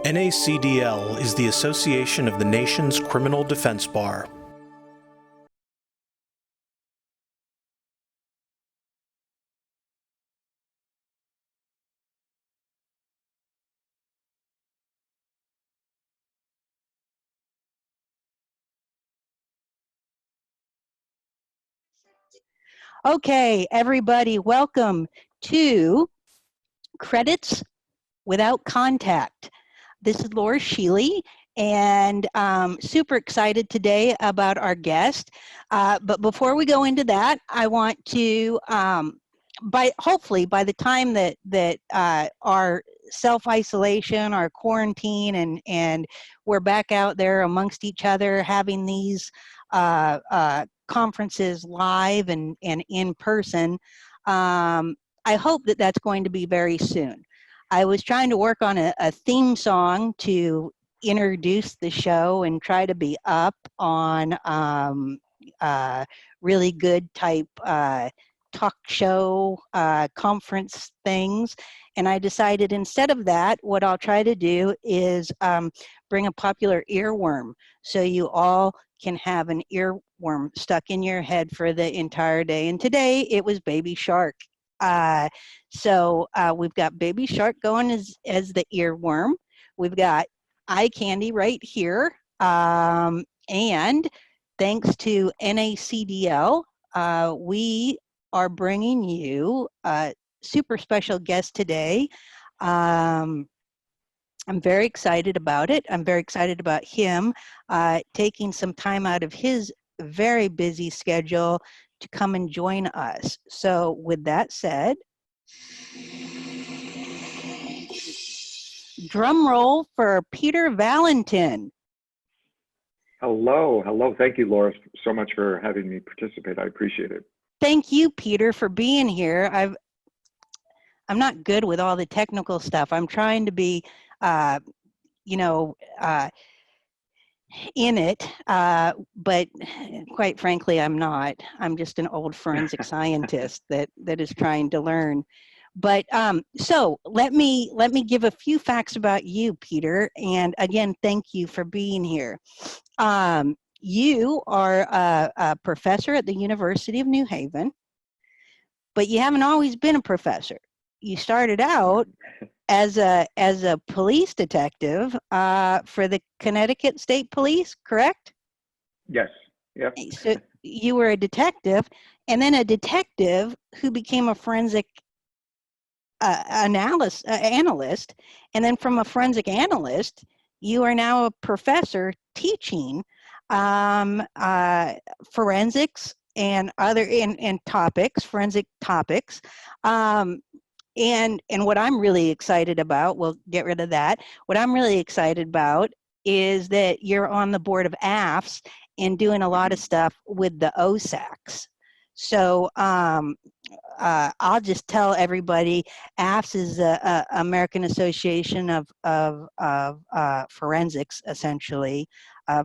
NACDL is the association of the nation's criminal defense bar. Okay, everybody, welcome to Credits Without Contact. This is Laura Sheely, and super excited today about our guest. But before we go into that, I want to, hopefully by the time that our self-isolation, our quarantine, and we're back out there amongst each other having these conferences live and in person, I hope that that's going to be very soon. I was trying to work on a theme song to introduce the show and try to be up on really good type talk show conference things. And I decided instead of that, what I'll try to do is bring a popular earworm so you all can have an earworm stuck in your head for the entire day. And today it was Baby Shark. So we've got Baby Shark going as the earworm. We've got eye candy right here. And thanks to NACDL, we are bringing you a super special guest today. I'm very excited about it. I'm very excited about him taking some time out of his very busy schedule to come and join us. So with that said, drum roll for Peter Valentin. Hello, hello. Thank you, Laura, so much for having me participate. I appreciate it. Thank you, Peter, for being here. I'm not good with all the technical stuff. I'm trying to be, in it, but quite frankly, I'm not. I'm just an old forensic scientist that is trying to learn. But so let me give a few facts about you, Peter. And again, thank you for being here. You are a professor at the University of New Haven, but you haven't always been a professor. You started out as a police detective for the Connecticut State Police, correct? Yes. Yep. So you were a detective, and then a detective who became a forensic analyst, and then from a forensic analyst, you are now a professor teaching forensics and other forensic topics. And what I'm really excited about, we'll get rid of that. What I'm really excited about is that you're on the board of AFS and doing a lot of stuff with the OSACs. So I'll just tell everybody, AFS is the American Association of Forensics, essentially,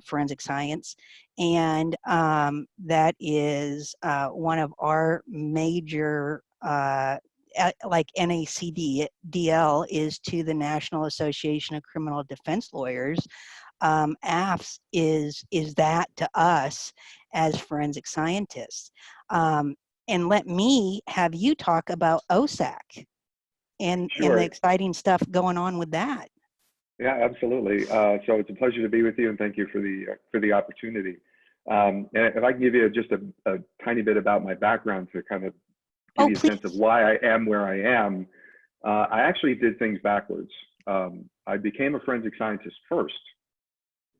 forensic science. And that is one of our major like NACDL is to the National Association of Criminal Defense Lawyers. AFS is that to us as forensic scientists. And let me have you talk about OSAC and the exciting stuff going on with that. Yeah, absolutely. So it's a pleasure to be with you, and thank you for the opportunity. And if I can give you just a tiny bit about my background to kind of give you a sense of why I am where I am. I actually did things backwards. I became a forensic scientist first.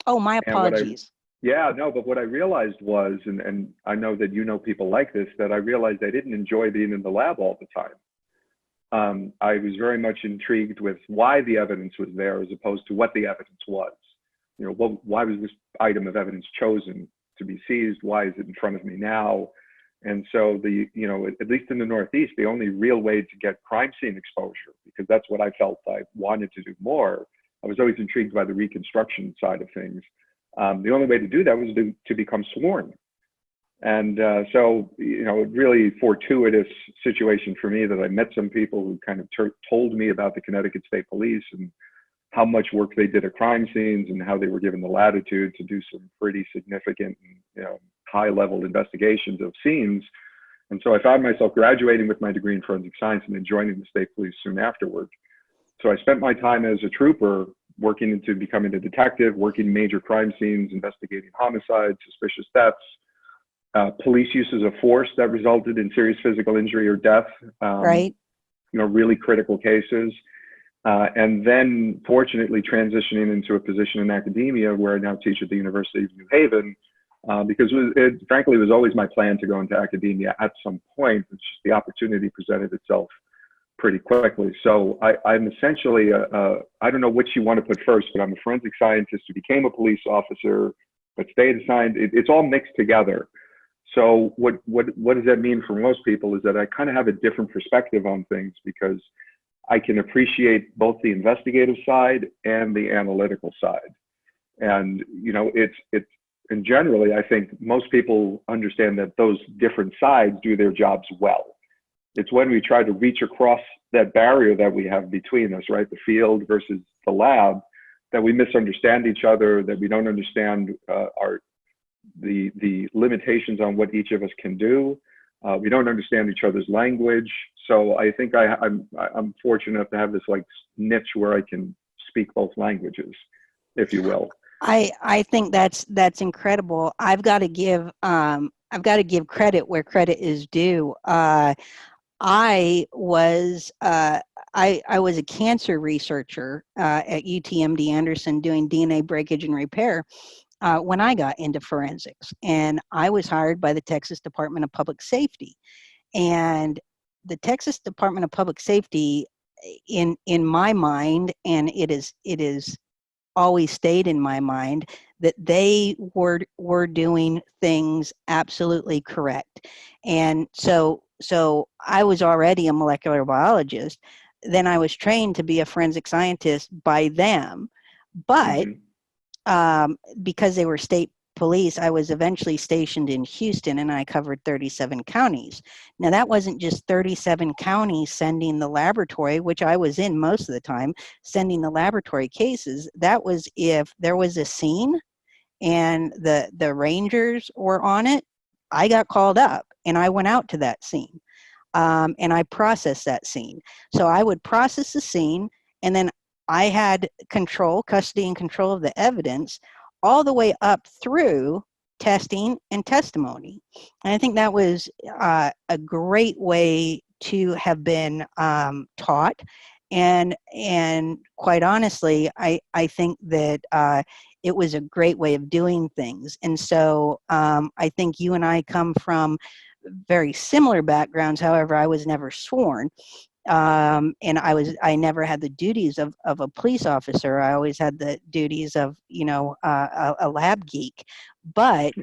Oh, my apologies. But what I realized was, and I know that you know people like this, that I realized I didn't enjoy being in the lab all the time. I was very much intrigued with why the evidence was there as opposed to what the evidence was. You know, why was this item of evidence chosen to be seized? Why is it in front of me now? And so at least in the Northeast, the only real way to get crime scene exposure, because that's what I felt I wanted to do more. I was always intrigued by the reconstruction side of things. The only way to do that was to become sworn. And so, a really fortuitous situation for me that I met some people who kind of told me about the Connecticut State Police and how much work they did at crime scenes and how they were given the latitude to do some pretty significant, high-level investigations of scenes. And so I found myself graduating with my degree in forensic science and then joining the state police soon afterward. So I spent my time as a trooper working into becoming a detective, working major crime scenes, investigating homicides, suspicious deaths, police uses of force that resulted in serious physical injury or death, Right. Really critical cases. And then fortunately transitioning into a position in academia where I now teach at the University of New Haven, because frankly, it was always my plan to go into academia at some point. It's just the opportunity presented itself pretty quickly. So I'm essentially, I don't know which you want to put first, but I'm a forensic scientist who became a police officer, but stayed assigned. It's all mixed together. So what does that mean for most people is that I kind of have a different perspective on things because I can appreciate both the investigative side and the analytical side. And, and generally, I think most people understand that those different sides do their jobs well. It's when we try to reach across that barrier that we have between us, right? The field versus the lab, that we misunderstand each other, that we don't understand the limitations on what each of us can do. We don't understand each other's language. So I think I'm fortunate enough to have this niche where I can speak both languages, if you will. I think that's incredible. I've got to give credit where credit is due. I was a cancer researcher at UTMD Anderson doing DNA breakage and repair when I got into forensics, and I was hired by the Texas Department of Public Safety. And the Texas Department of Public Safety, in my mind, and it is always stayed in my mind, that they were doing things absolutely correct. And so I was already a molecular biologist. Then I was trained to be a forensic scientist by them. But because they were state police, I was eventually stationed in Houston, and I covered 37 counties. Now, that wasn't just 37 counties sending the laboratory, which I was in most of the time, sending the laboratory cases. That was if there was a scene and the rangers were on it, I got called up and I went out to that scene, and I processed that scene. So I would process the scene, and then I had custody and control of the evidence all the way up through testing and testimony. And I think that was a great way to have been taught. And quite honestly, I think that it was a great way of doing things. And so I think you and I come from very similar backgrounds. However, I was never sworn. And I never had the duties of a police officer. I always had the duties of, a lab geek. But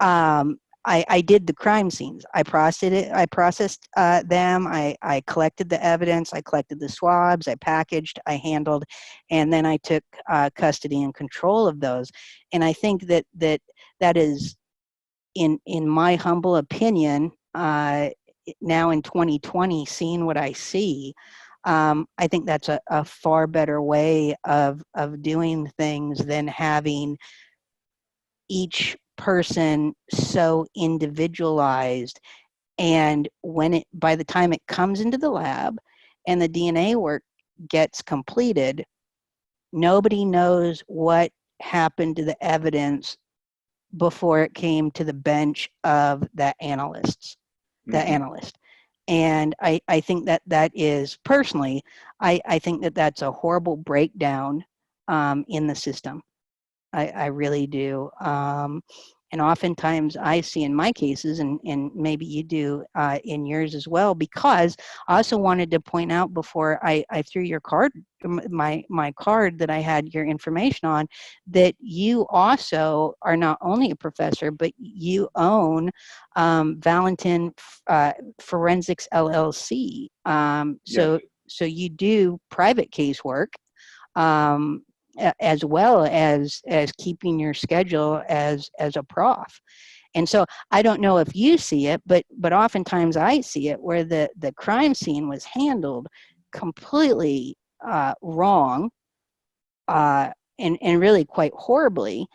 I did the crime scenes. I processed them. I collected the evidence. I collected the swabs. I packaged. I handled, and then I took custody and control of those. And I think that is, in my humble opinion, now in 2020, seeing what I see, I think that's a far better way of doing things than having each person so individualized. And by the time it comes into the lab and the DNA work gets completed, nobody knows what happened to the evidence before it came to the bench of the analyst. And I think that is, personally, I think that's a horrible breakdown in the system. I really do. And oftentimes I see in my cases, and maybe you do in yours as well, because I also wanted to point out before I threw your card, my card that I had your information on, that you also are not only a professor, but you own Valentin Forensics LLC. Yes. So you do private casework, as well as keeping your schedule as a prof. And so I don't know if you see it, but oftentimes I see it where the crime scene was handled completely wrong, and really quite horribly.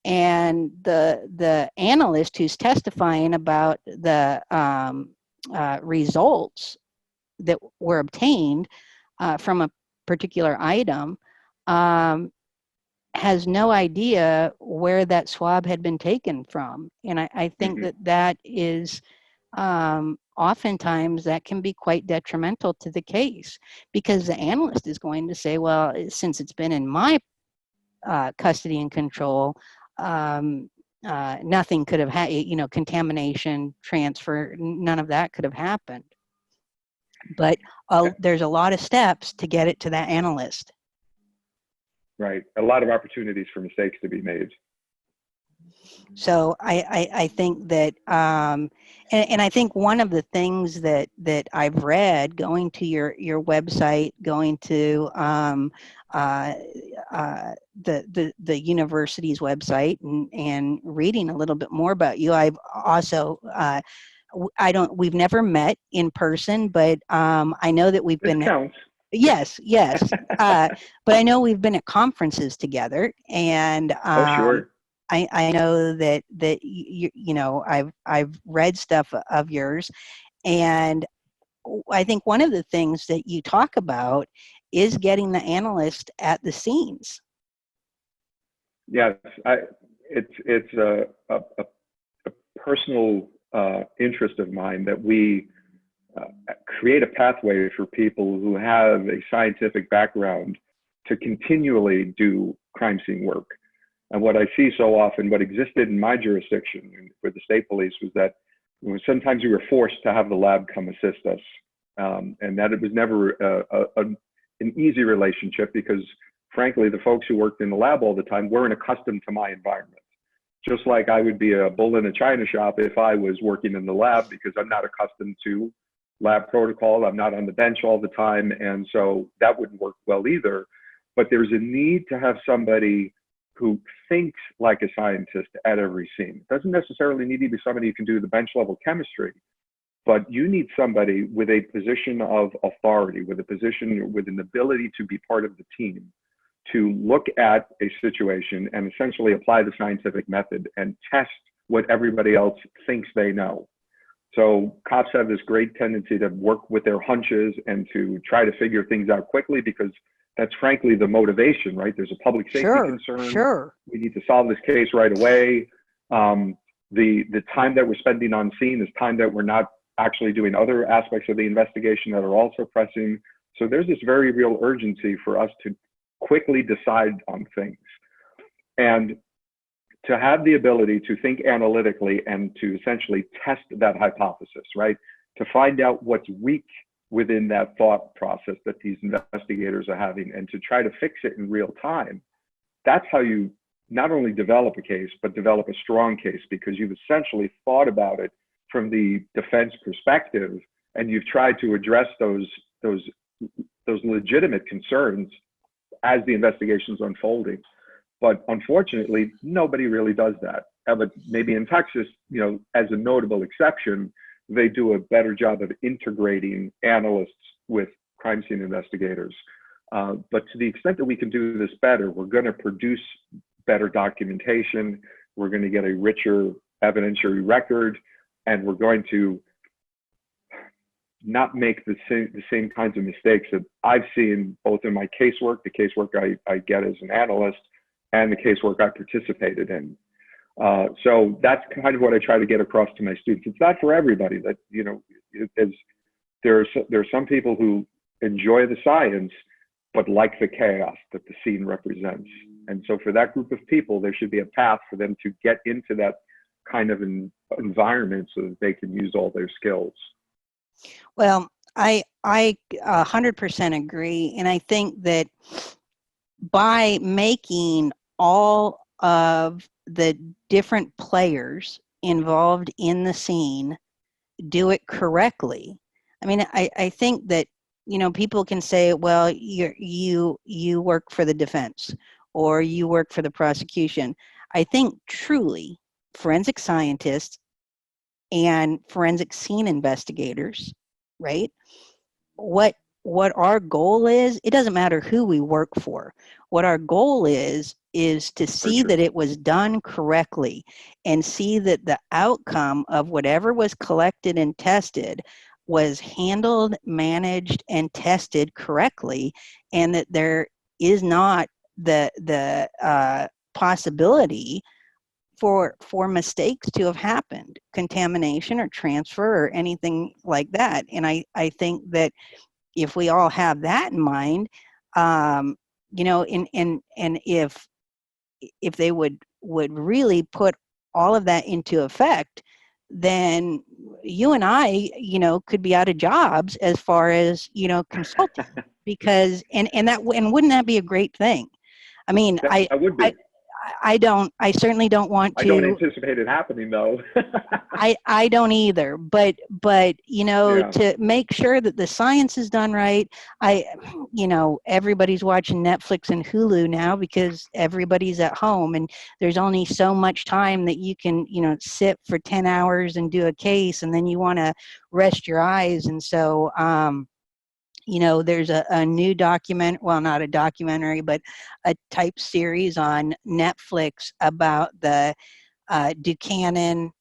And the analyst who's testifying about the results that were obtained from a particular item has no idea where that swab had been taken from. And I think that is oftentimes that can be quite detrimental to the case, because the analyst is going to say, well, since it's been in my custody and control, nothing could have had, contamination, transfer, none of that could have happened. But there's a lot of steps to get it to that analyst. Right. A lot of opportunities for mistakes to be made. So I think that, and I think one of the things that I've read, going to your website, going to the university's website, and reading a little bit more about you, I've also we've never met in person, but I know that we've been. Counts. Yes. But I know we've been at conferences together, and sure. I know that I've read stuff of yours, and I think one of the things that you talk about is getting the analyst at the scenes. Yes, it's a personal interest of mine that we create a pathway for people who have a scientific background to continually do crime scene work. And what I see so often, what existed in my jurisdiction with the state police, was that sometimes we were forced to have the lab come assist us, and that it was never an easy relationship, because frankly, the folks who worked in the lab all the time weren't accustomed to my environment. Just like I would be a bull in a china shop if I was working in the lab, because I'm not accustomed to lab protocol. I'm not on the bench all the time. And so that wouldn't work well either. But there's a need to have somebody who thinks like a scientist at every scene. It doesn't necessarily need to be somebody who can do the bench level chemistry, but you need somebody with a position of authority, with an ability to be part of the team, to look at a situation and essentially apply the scientific method and test what everybody else thinks they know. So cops have this great tendency to work with their hunches and to try to figure things out quickly, because that's frankly the motivation, right? There's a public safety concern. Sure. We need to solve this case right away. The time that we're spending on scene is time that we're not actually doing other aspects of the investigation that are also pressing. So there's this very real urgency for us to quickly decide on things, and to have the ability to think analytically and to essentially test that hypothesis, right? To find out what's weak within that thought process that these investigators are having, and to try to fix it in real time. That's how you not only develop a case, but develop a strong case, because you've essentially thought about it from the defense perspective, and you've tried to address those legitimate concerns as the investigation's unfolding. But unfortunately, nobody really does that. But maybe in Texas, as a notable exception, they do a better job of integrating analysts with crime scene investigators. But to the extent that we can do this better, we're going to produce better documentation, we're going to get a richer evidentiary record, and we're going to not make the same kinds of mistakes that I've seen both in my casework, the casework I get as an analyst, and the casework I participated in. So that's kind of what I try to get across to my students. It's not for everybody. That there are some people who enjoy the science, but like the chaos that the scene represents. And so for that group of people, there should be a path for them to get into that kind of environment so that they can use all their skills. Well, I 100% agree. And I think that by making all of the different players involved in the scene do it correctly. I mean, I think that, people can say, well, you work for the defense or you work for the prosecution. I think truly forensic scientists and forensic scene investigators, right? What our goal is, it doesn't matter who we work for. What our goal is to see that it was done correctly and see that the outcome of whatever was collected and tested was handled, managed, and tested correctly, and that there is not the possibility for mistakes to have happened, contamination or transfer or anything like that. And I think that if we all have that in mind, you know, and if they would really put all of that into effect, then you and I, you know, could be out of jobs as far as, you know, consulting, because and wouldn't that be a great thing? I mean, That would be. I certainly don't want to. I don't anticipate it happening, though. I don't either, but you know, Yeah. to make sure that the science is done right. You know, everybody's watching Netflix and Hulu now because everybody's at home, and there's only so much time that you can, you know, sit for 10 hours and do a case, and then you want to rest your eyes. And so, you know, there's a new not a documentary, but a type series on Netflix about the Buchanan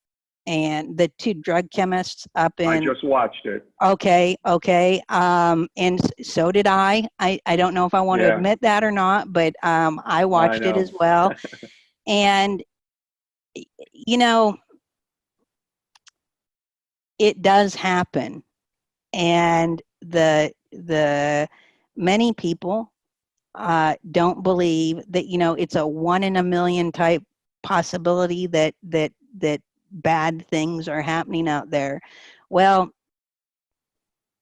and the two drug chemists up in. I just watched it. Okay. And so did I. I don't know if I want to admit that or not, but I watched it as well. And, you know, it does happen. And the many people don't believe that, you know, it's a 1 in a million type possibility that bad things are happening out there. Well,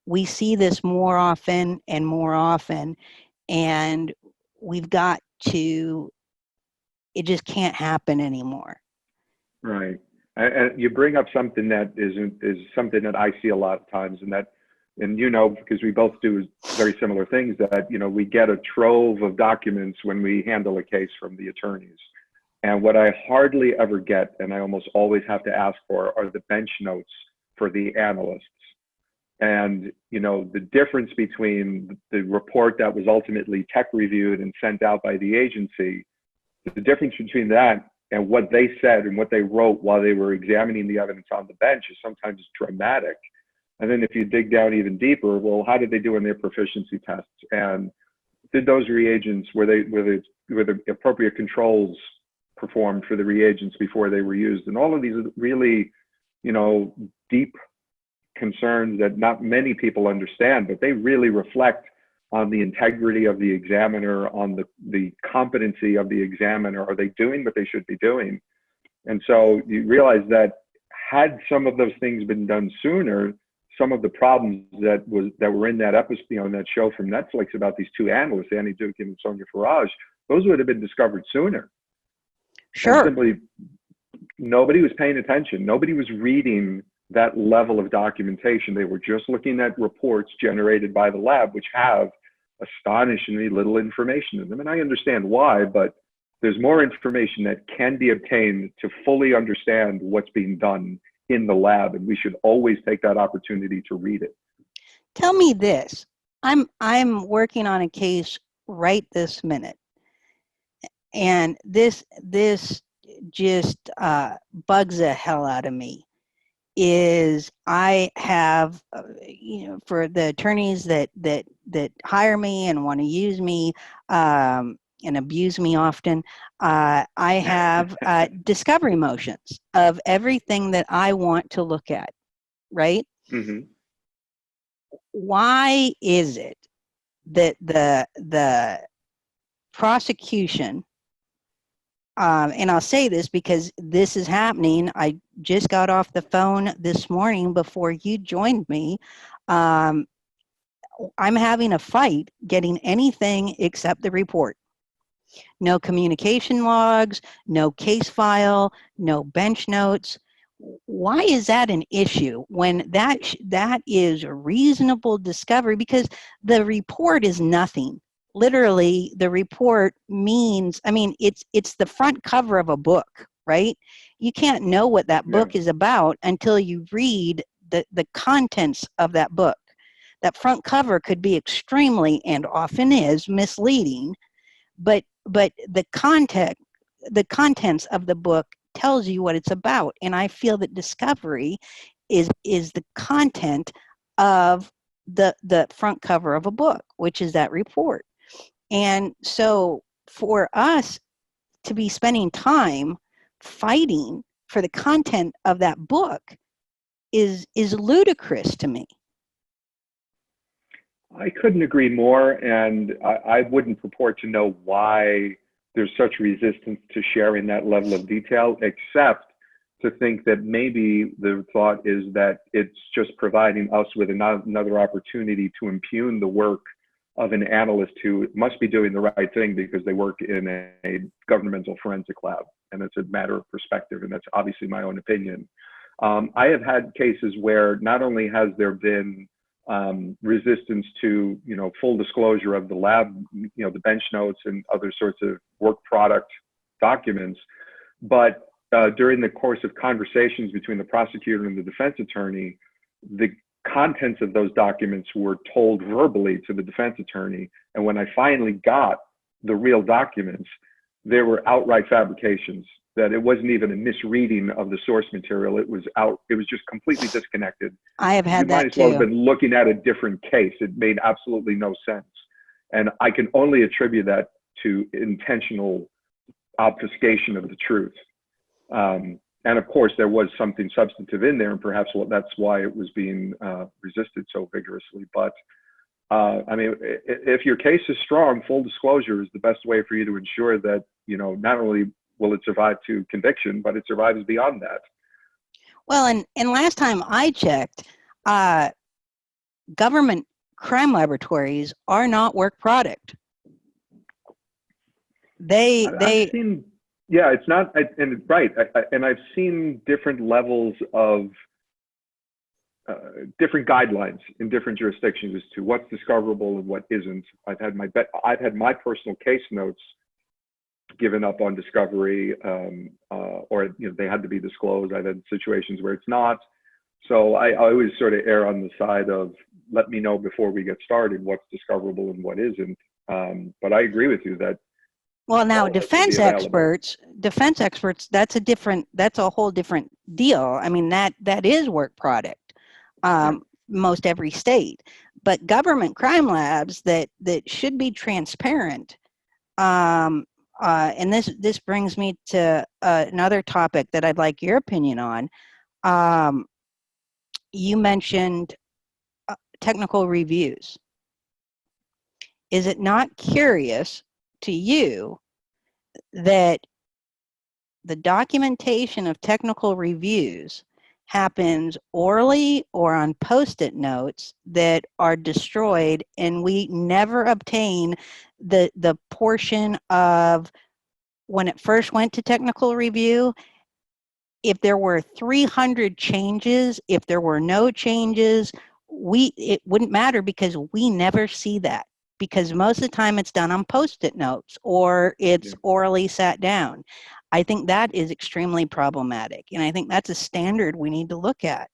we see this more often and more often, and we've got to, it just can't happen anymore. Right. And you bring up something that is something that I see a lot of times, and you know, because we both do very similar things, that, you know, we get a trove of documents when we handle a case from the attorneys. And what I hardly ever get, and I almost always have to ask for, are the bench notes for the analysts. And, you know, the difference between the report that was ultimately tech reviewed and sent out by the agency, the difference between that and what they said and what they wrote while they were examining the evidence on the bench is sometimes dramatic. And then if you dig down even deeper, well, how did they do in their proficiency tests? And did those reagents, were the appropriate controls performed for the reagents before they were used? And all of these really, you know, deep concerns that not many people understand, but they really reflect on the integrity of the examiner, on the competency of the examiner. Are they doing what they should be doing? And so you realize that had some of those things been done sooner, some of the problems that were in that episode, you know, in that show from Netflix about these two analysts, Annie Duke and Sonia Farage, those would have been discovered sooner. Sure. And simply, nobody was paying attention. Nobody was reading that level of documentation. They were just looking at reports generated by the lab, which have astonishingly little information in them. And I understand why, but there's more information that can be obtained to fully understand what's being done in the lab, and we should always take that opportunity to read it. Tell me this. I'm working on a case right this minute, and this just bugs the hell out of me. Is I have, you know, for the attorneys that hire me and want to use me and abuse me often, I have discovery motions of everything that I want to look at, right? Mm-hmm. Why is it that the prosecution, and I'll say this because this is happening. I just got off the phone this morning before you joined me. I'm having a fight getting anything except the report. No communication logs, no case file, no bench notes. Why is that an issue when that is a reasonable discovery? Because the report is nothing. Literally, the report means, I mean, it's the front cover of a book, right? You can't know what that Yeah. book is about until you read the contents of that book. That front cover could be extremely, and often is, misleading, but the contents of the book tells you what it's about. And I feel that discovery is the content of the front cover of a book, which is that report. And so for us to be spending time fighting for the content of that book is ludicrous to me. I couldn't agree more, and I wouldn't purport to know why there's such resistance to sharing that level of detail, except to think that maybe the thought is that it's just providing us with another opportunity to impugn the work of an analyst who must be doing the right thing because they work in a governmental forensic lab. And it's a matter of perspective, and that's obviously my own opinion. I have had cases where not only has there been resistance to, full disclosure of the lab, the bench notes and other sorts of work product documents, but during the course of conversations between the prosecutor and the defense attorney, the contents of those documents were told verbally to the defense attorney. And when I finally got the real documents, there were outright fabrications, that it wasn't even a misreading of the source material. It was just completely disconnected. I have had that too. You might as well have been looking at a different case. It made absolutely no sense. And I can only attribute that to intentional obfuscation of the truth. And of course, there was something substantive in there, and perhaps that's why it was being resisted so vigorously. But I mean, if your case is strong, full disclosure is the best way for you to ensure that, not only will it survive to conviction, but it survives beyond that. Well, and last time I checked, government crime laboratories are not work product. I've seen, yeah, it's not, and right, and I've seen different levels of different guidelines in different jurisdictions as to what's discoverable and what isn't. I've had my personal case notes given up on discovery, or they had to be disclosed. I've had situations where it's not. So I always sort of err on the side of, let me know before we get started what's discoverable and what isn't. But I agree with you that. Well, now defense experts, that's a whole different deal. I mean, that is work product, most every state. But government crime labs that should be transparent. And this brings me to another topic that I'd like your opinion on. You mentioned technical reviews. Is it not curious to you that the documentation of technical reviews happens orally or on Post-it notes that are destroyed, and we never obtain the portion of when it first went to technical review? If there were 300 changes, if there were no changes, it wouldn't matter, because we never see that, because most of the time it's done on Post-it notes or it's orally sat down. I think that is extremely problematic, and I think that's a standard we need to look at.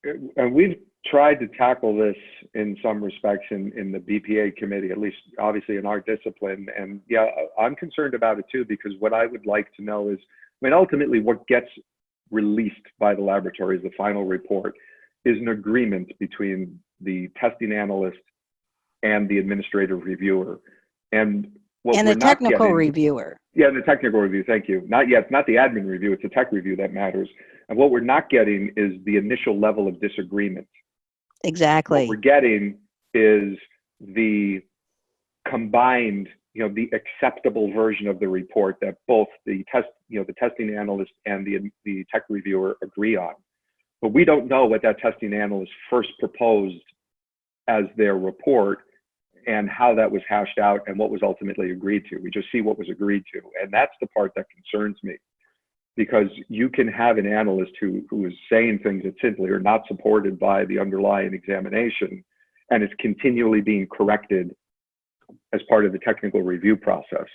And we've tried to tackle this in some respects in the BPA committee, at least obviously in our discipline. And yeah, I'm concerned about it too, because what I would like to know is, ultimately what gets released by the laboratories, the final report, is an agreement between the testing analyst and the administrative reviewer. And the technical reviewer. Yeah, the technical review, thank you. It's not the admin review, it's a tech review that matters. And what we're not getting is the initial level of disagreement. Exactly. What we're getting is the combined, the acceptable version of the report that both the testing analyst and the tech reviewer agree on. But we don't know what that testing analyst first proposed as their report and how that was hashed out and what was ultimately agreed to. We just see what was agreed to. And that's the part that concerns me, because you can have an analyst who is saying things that simply are not supported by the underlying examination, and it's continually being corrected as part of the technical review process.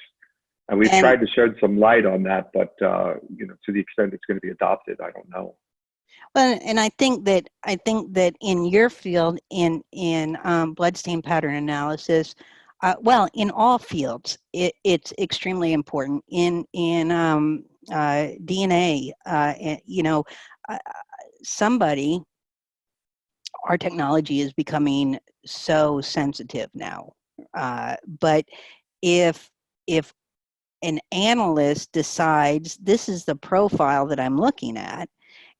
And we've And tried to shed some light on that, but you know, to the extent it's going to be adopted, I don't know. well, and I think that in your field, in bloodstain pattern analysis, well, in all fields, it's extremely important. In DNA, you know, uh, somebody, our technology is becoming so sensitive now. But if an analyst decides this is the profile that I'm looking at,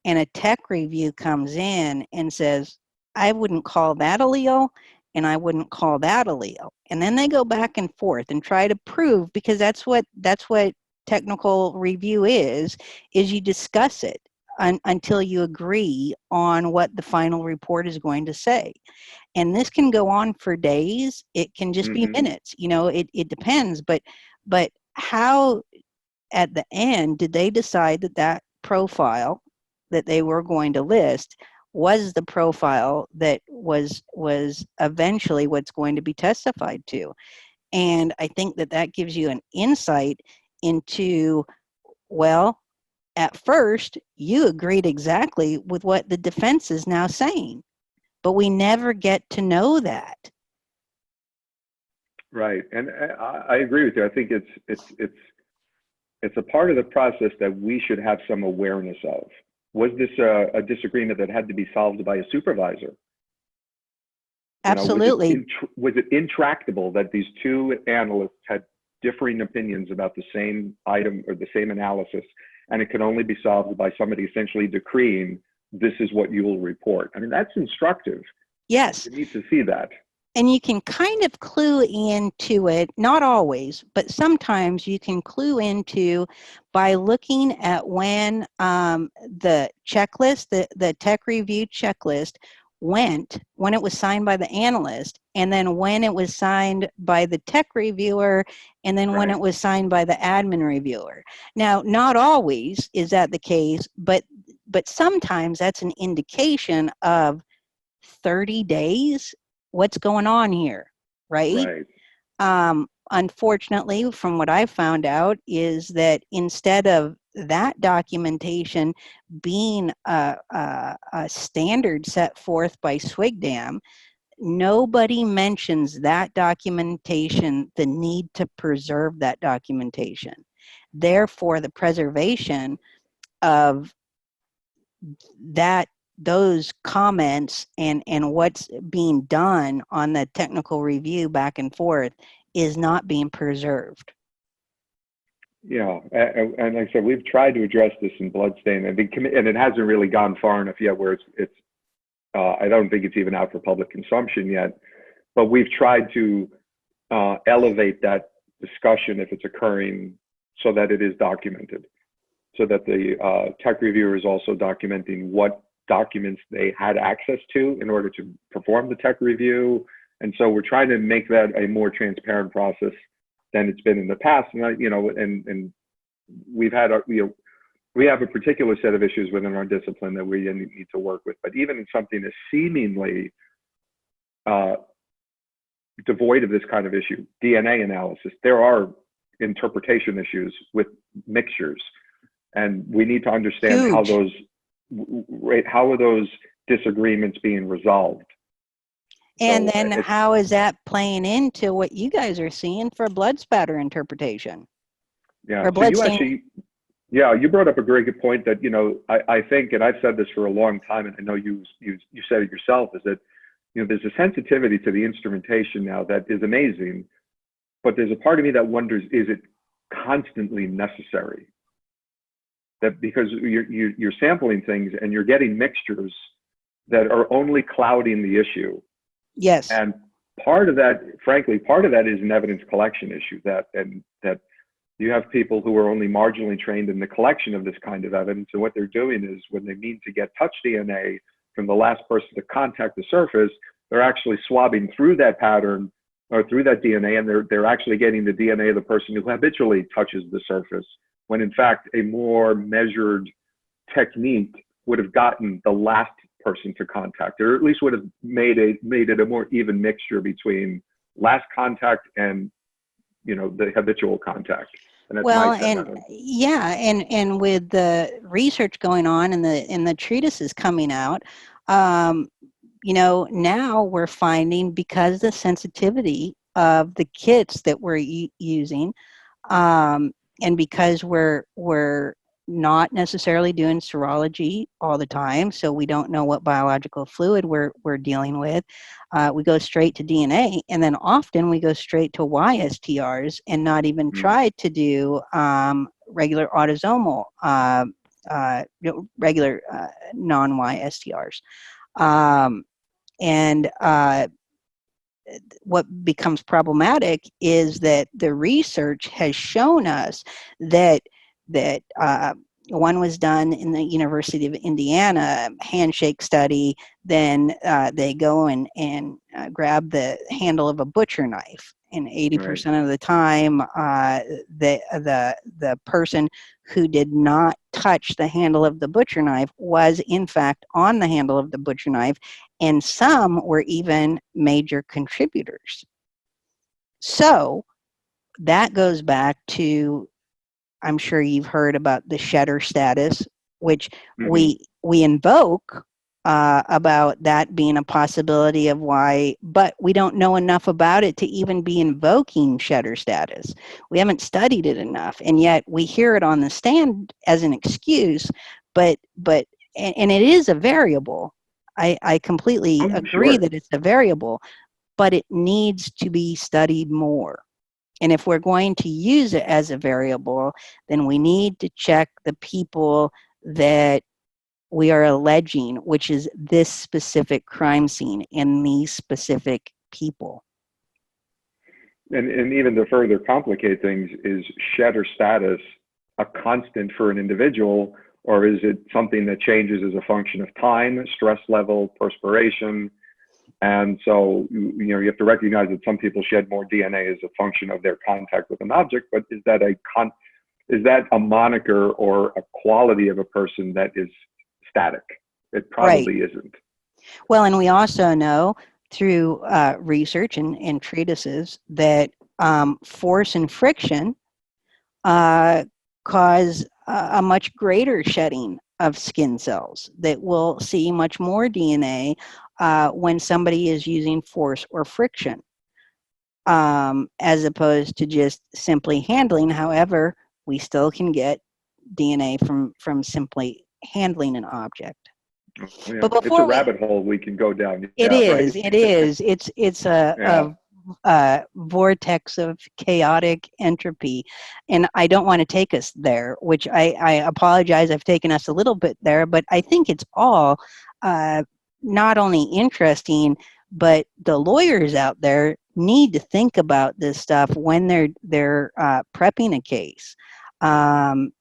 and a tech review comes in and says, I wouldn't call that allele, and I wouldn't call that allele. And then they go back and forth and try to prove, because that's what technical review is you discuss it until you agree on what the final report is going to say. And this can go on for days. It can just be minutes. You know, it depends. But how, at the end, did they decide that that profile that they were going to list was the profile that was eventually what's going to be testified to? And I think that gives you an insight into, well, at first you agreed exactly with what the defense is now saying, but we never get to know that. Right, and I agree with you. I think it's a part of the process that we should have some awareness of. Was this a disagreement that had to be solved by a supervisor? Absolutely. You know, was it intractable that these two analysts had differing opinions about the same item or the same analysis, and it could only be solved by somebody essentially decreeing, this is what you will report? I mean, that's instructive. Yes. You need to see that. And you can kind of clue into it, not always, but sometimes you can clue into by looking at when the checklist, the tech review checklist when it was signed by the analyst, and then when it was signed by the tech reviewer, and then when it was signed by the admin reviewer. Now, not always is that the case, but sometimes that's an indication of 30 days. What's going on here, right? Unfortunately, from what I found out, is that instead of that documentation being a standard set forth by SWGDAM, nobody mentions that documentation, the need to preserve that documentation. Therefore, the preservation of those comments and what's being done on the technical review back and forth is not being preserved. Yeah, and like I said, we've tried to address this in Bloodstain, and it hasn't really gone far enough yet where it's I don't think it's even out for public consumption yet, but we've tried to elevate that discussion if it's occurring so that it is documented, so that the tech reviewer is also documenting what documents they had access to in order to perform the tech review. And so we're trying to make that a more transparent process than it's been in the past. And you know, and we've had we have a particular set of issues within our discipline that we need to work with. But even in something as seemingly devoid of this kind of issue, DNA analysis, there are interpretation issues with mixtures, and we need to understand how are those disagreements being resolved. And so, then how is that playing into what you guys are seeing for blood spatter interpretation? Yeah, so you brought up a very good point that, you know, I think, and I've said this for a long time, and I know you said it yourself, is that, you know, there's a sensitivity to the instrumentation now that is amazing, but there's a part of me that wonders, is it constantly necessary? That because you're sampling things and you're getting mixtures that are only clouding the issue. Yes. And part of that, frankly, is an evidence collection issue, that you have people who are only marginally trained in the collection of this kind of evidence. And what they're doing is, when they mean to get touch DNA from the last person to contact the surface, they're actually swabbing through that pattern or through that DNA, and they're actually getting the DNA of the person who habitually touches the surface, when in fact a more measured technique would have gotten the last person to contact, or at least would have made it a more even mixture between last contact and, you know, the habitual contact. And it's Well, mice that and matter. yeah, and with the research going on and the treatises coming out, um, now we're finding, because the sensitivity of the kits that we're using, um, and because we're not necessarily doing serology all the time, so we don't know what biological fluid we're dealing with. We go straight to DNA, and then often we go straight to YSTRs and not even try to do regular autosomal, regular non-YSTRs. And what becomes problematic is that the research has shown us that one was done in the University of Indiana handshake study. Then they go and grab the handle of a butcher knife, and 80% of the time, the person who did not touch the handle of the butcher knife was in fact on the handle of the butcher knife, and some were even major contributors. So that goes back to, I'm sure you've heard about the shedder status, which we invoke about that being a possibility of why, but we don't know enough about it to even be invoking shedder status. We haven't studied it enough, and yet we hear it on the stand as an excuse, but and it is a variable. I completely agree that it's a variable, but it needs to be studied more. And if we're going to use it as a variable, then we need to check the people that we are alleging, which is this specific crime scene and these specific people. And even to further complicate things, is shedder status a constant for an individual, or is it something that changes as a function of time, stress level, perspiration? And so, you have to recognize that some people shed more DNA as a function of their contact with an object, but is that a moniker or a quality of a person that is static? It probably isn't. Well, and we also know through research and treatises that force and friction cause a much greater shedding of skin cells, that we'll see much more DNA when somebody is using force or friction, as opposed to just simply handling. However, we still can get DNA from simply handling an object. Yeah. But It's a rabbit hole we can go down. It is. It's a vortex of chaotic entropy, and I don't want to take us there, which I apologize, I've taken us a little bit there, but I think it's all not only interesting, but the lawyers out there need to think about this stuff when they're prepping a case, and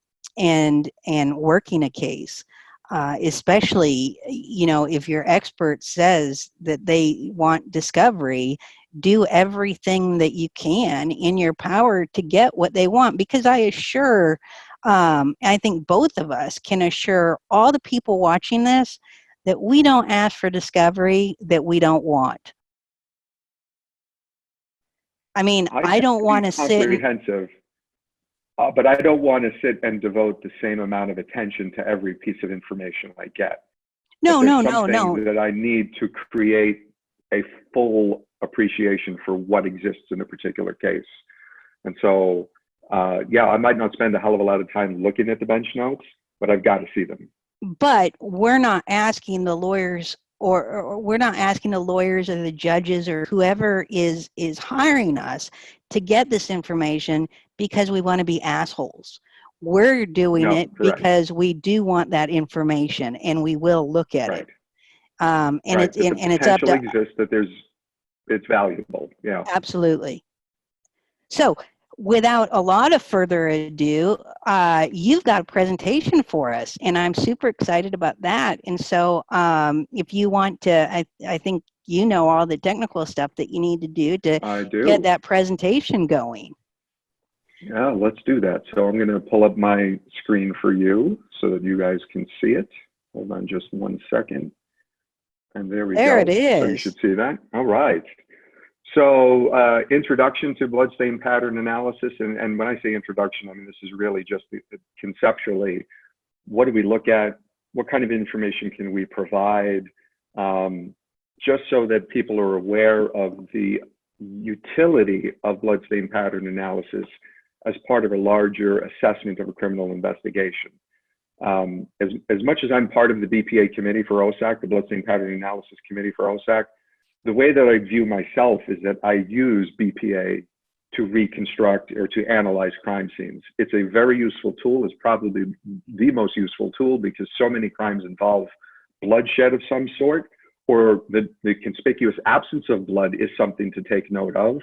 working a case. Especially, if your expert says that they want discovery, do everything that you can in your power to get what they want. Because I think both of us can assure all the people watching this that we don't ask for discovery that we don't want. I mean, I don't want to sit. Comprehensive. But I don't want to sit and devote the same amount of attention to every piece of information I get. No. That I need to create a full appreciation for what exists in a particular case. And so, I might not spend a hell of a lot of time looking at the bench notes, but I've got to see them. But we're not asking the lawyers, or we're not asking the lawyers or the judges or whoever is hiring us to get this information because we want to be assholes. We're doing it because we do want that information, and we will look at it. And it's up to exists that it's valuable. Yeah, absolutely. So, without a lot of further ado, you've got a presentation for us, and I'm super excited about that. And so, if you want to, I think you know all the technical stuff that you need to do to get that presentation going. Yeah, let's do that. So I'm going to pull up my screen for you so that you guys can see it. Hold on just 1 second. And there we go. There it is. So you should see that. All right. So introduction to bloodstain pattern analysis. And when I say introduction, I mean, this is really just conceptually, what do we look at? What kind of information can we provide? Just so that people are aware of the utility of bloodstain pattern analysis as part of a larger assessment of a criminal investigation. As much as I'm part of the BPA committee for OSAC, the Bloodstain Pattern Analysis Committee for OSAC, the way that I view myself is that I use BPA to reconstruct or to analyze crime scenes. It's a very useful tool. It's probably the most useful tool because so many crimes involve bloodshed of some sort, or the conspicuous absence of blood is something to take note of.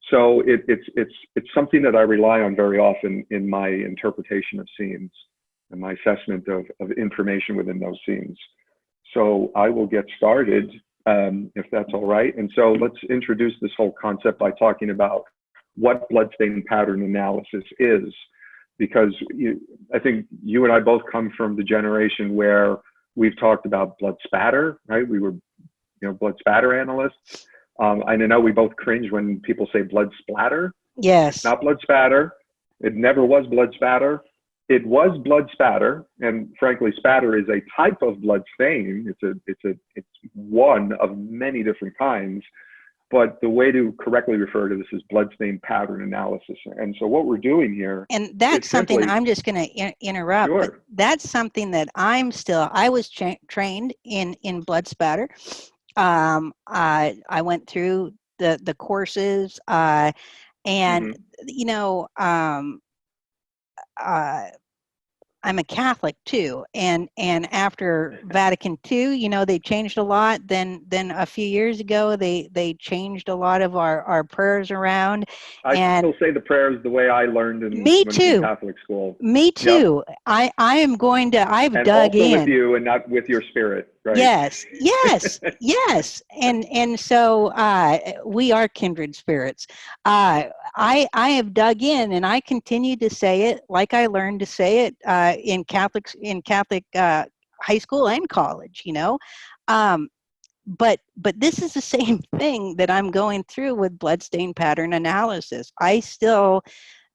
So it's something that I rely on very often in my interpretation of scenes and my assessment of information within those scenes. So I will get started if that's all right. And so let's introduce this whole concept by talking about what bloodstain pattern analysis is, because I think you and I both come from the generation where we've talked about blood spatter, right? We were, blood spatter analysts. I know we both cringe when people say blood splatter. Yes. It's not blood spatter. It never was blood spatter. It was blood spatter, and frankly, spatter is a type of blood stain. It's one of many different kinds. But the way to correctly refer to this is bloodstain pattern analysis. And so what we're doing here, and that's something simply, I'm just going to interrupt. Sure. But that's something that I was trained in blood spatter. I went through the courses, and I'm a Catholic too, and after Vatican II, they changed a lot. Then a few years ago, they changed a lot of our prayers around. I still say the prayers the way I learned in Catholic school. Me too. Yep. I've and dug also in with you and not with your spirit, right? Yes, yes. And so we are kindred spirits. I have dug in, and I continue to say it like I learned to say it in Catholic high school and college. But this is the same thing that I'm going through with bloodstain pattern analysis. I still,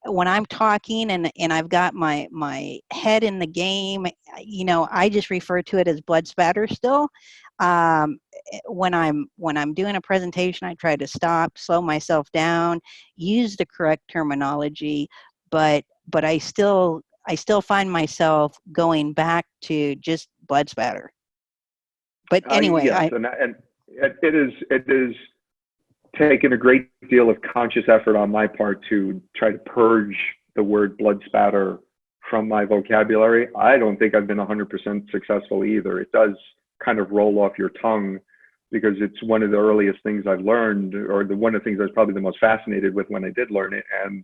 when I'm talking and I've got my head in the game, I just refer to it as blood spatter still. When I'm doing a presentation, I try to stop, slow myself down, use the correct terminology, but I still find myself going back to just blood spatter. But anyway, yes, and it is taken a great deal of conscious effort on my part to try to purge the word blood spatter from my vocabulary. I don't think I've been 100% successful either. It does kind of roll off your tongue because it's one of the earliest things I've learned, or one of the things I was probably the most fascinated with when I did learn it. And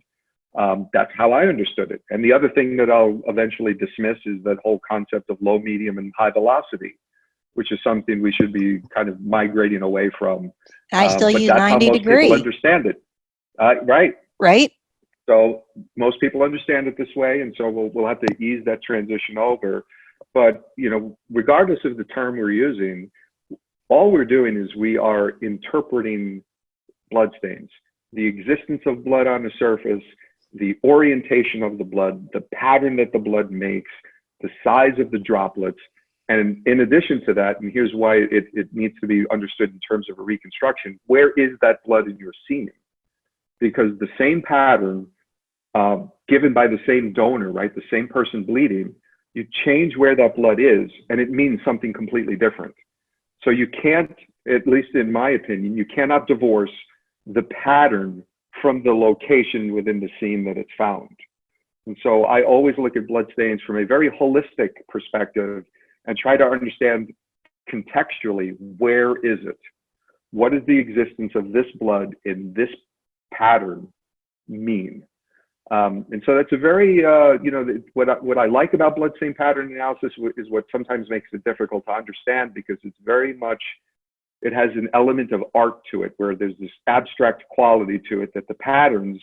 that's how I understood it. And the other thing that I'll eventually dismiss is that whole concept of low, medium, and high velocity, which is something we should be kind of migrating away from. I still use 90 that's how most degree. people understand it. Right. Right. So most people understand it this way, and so we'll have to ease that transition over. But regardless of the term we're using, all we're doing is we are interpreting bloodstains, the existence of blood on the surface, the orientation of the blood, the pattern that the blood makes, the size of the droplets. And in addition to that, and here's why it needs to be understood in terms of a reconstruction, where is that blood in your scene? Because the same pattern given by the same donor, right, the same person bleeding, you change where that blood is, and it means something completely different. So you can't, at least in my opinion, you cannot divorce the pattern from the location within the scene that it's found. And so I always look at bloodstains from a very holistic perspective and try to understand contextually, where is it? What does the existence of this blood in this pattern mean? And so that's a very, what I like about bloodstain pattern analysis is what sometimes makes it difficult to understand, because it's very much, it has an element of art to it, where there's this abstract quality to it, that the patterns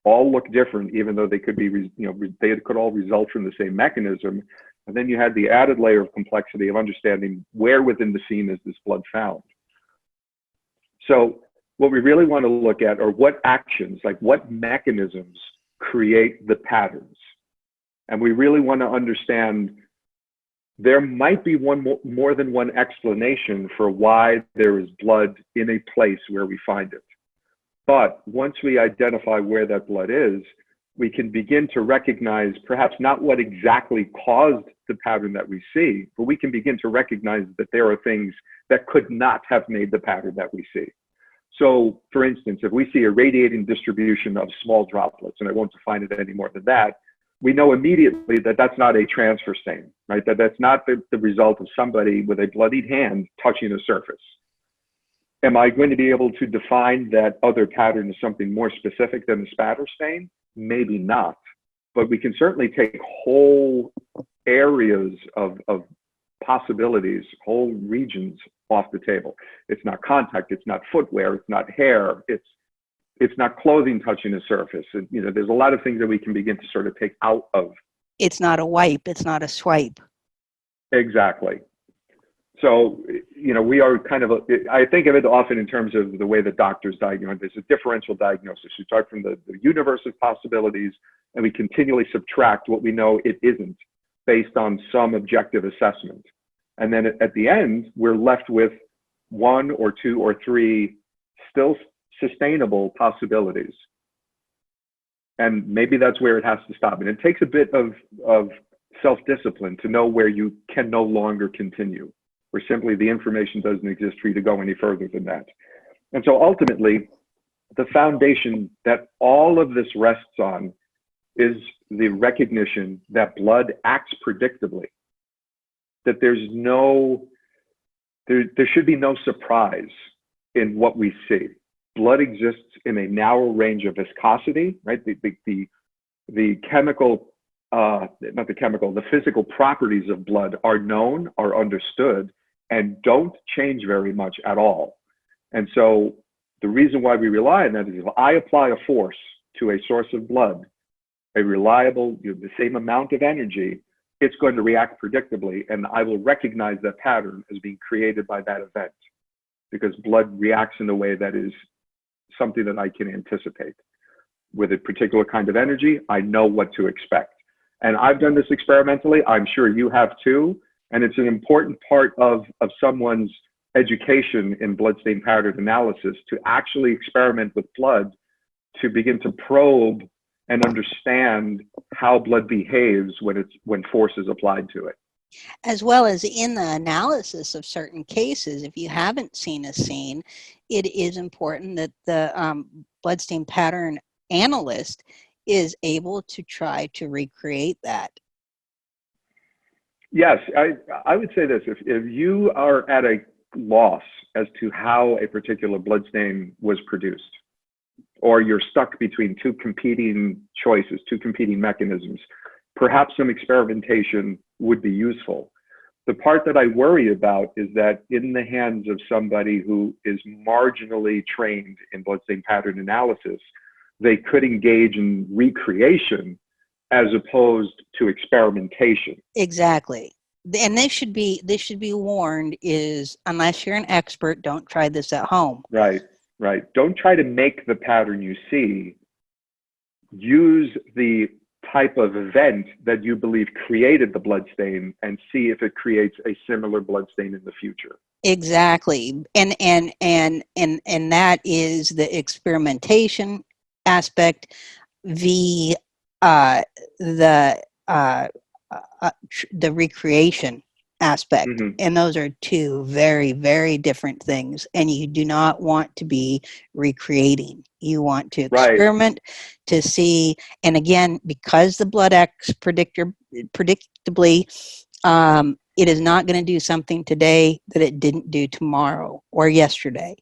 all look different, even though they could be, they could all result from the same mechanism. And then you had the added layer of complexity of understanding where within the scene is this blood found. So what we really want to look at are what actions, like what mechanisms create the patterns. And we really want to understand there might be more than one explanation for why there is blood in a place where we find it. But once we identify where that blood is, we can begin to recognize perhaps not what exactly caused the pattern that we see, but we can begin to recognize that there are things that could not have made the pattern that we see. So for instance, if we see a radiating distribution of small droplets, and I won't define it any more than that, we know immediately that that's not a transfer stain, right? That's not the result of somebody with a bloodied hand touching a surface. Am I going to be able to define that other pattern as something more specific than a spatter stain? Maybe not, but we can certainly take whole areas of possibilities, whole regions off the table. It's not contact, it's not footwear, it's not hair, it's not clothing touching a surface. And, you know, there's a lot of things that we can begin to sort of take out of. It's not a wipe, it's not a swipe. Exactly. So, you know, we are kind of, I think of it often in terms of the way that doctors diagnose. There's a differential diagnosis. We start from the universe of possibilities, and we continually subtract what we know it isn't based on some objective assessment. And then at the end, we're left with one or two or three still sustainable possibilities. And maybe that's where it has to stop. And it takes a bit of self-discipline to know where you can no longer continue, where simply the information doesn't exist for you to go any further than that. And so ultimately, the foundation that all of this rests on is the recognition that blood acts predictably, that there should be no surprise in what we see. Blood exists in a narrow range of viscosity, right? The chemical, the physical properties of blood are known, are understood, and don't change very much at all. And so the reason why we rely on that is if I apply a force to a source of blood, a reliable, the same amount of energy, it's going to react predictably, and I will recognize that pattern as being created by that event, because blood reacts in a way that is something that I can anticipate. With a particular kind of energy, I know what to expect. And I've done this experimentally. I'm sure you have too. And it's an important part of someone's education in bloodstain pattern analysis to actually experiment with blood, to begin to probe and understand how blood behaves when force is applied to it. As well as in the analysis of certain cases, if you haven't seen a scene, it is important that the bloodstain pattern analyst is able to try to recreate that. Yes, I would say this. If you are at a loss as to how a particular bloodstain was produced, or you're stuck between two competing choices, two competing mechanisms, perhaps some experimentation would be useful. The part that I worry about is that in the hands of somebody who is marginally trained in bloodstain pattern analysis, they could engage in recreation as opposed to experimentation. Exactly. And this should be warned is, unless you're an expert, don't try this at home. Right. Don't try to make the pattern you see. Use the type of event that you believe created the bloodstain and see if it creates a similar bloodstain in the future. Exactly. And that is the experimentation aspect, the recreation aspect. Mm-hmm. And those are two very, very different things. And you do not want to be recreating. You want to experiment to see. And again, because the blood acts predictably, it is not going to do something today that it didn't do tomorrow or yesterday.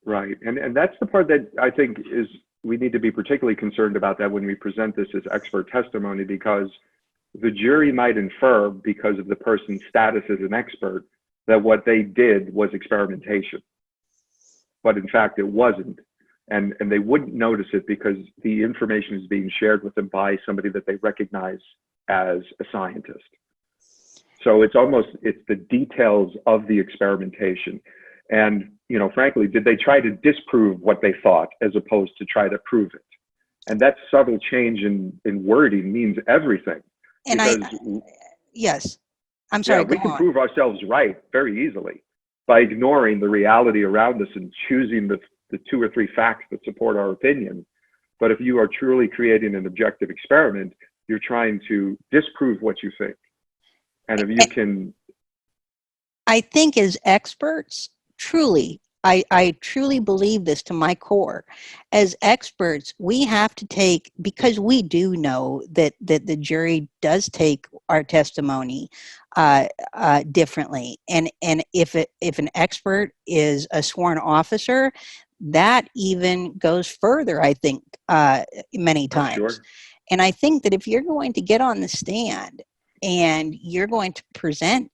Right. And that's the part that I think is we need to be particularly concerned about that when we present this as expert testimony, because the jury might infer, because of the person's status as an expert, that what they did was experimentation. But in fact, it wasn't. And they wouldn't notice it because the information is being shared with them by somebody that they recognize as a scientist. So it's the details of the experimentation. And frankly, did they try to disprove what they thought as opposed to try to prove it? And that subtle change in wording means everything. And because, yes, I'm yeah, sorry, we go can on. prove ourselves right very easily by ignoring the reality around us and choosing the 2 or 3 facts that support our opinion. But if you are truly creating an objective experiment, you're trying to disprove what you think. And if you can... I think as experts, truly, I truly believe this to my core. As experts, we have to take, because we do know that the jury does take our testimony differently. And if an expert is a sworn officer, that even goes further, I think, many times. Sure. And I think that if you're going to get on the stand and you're going to present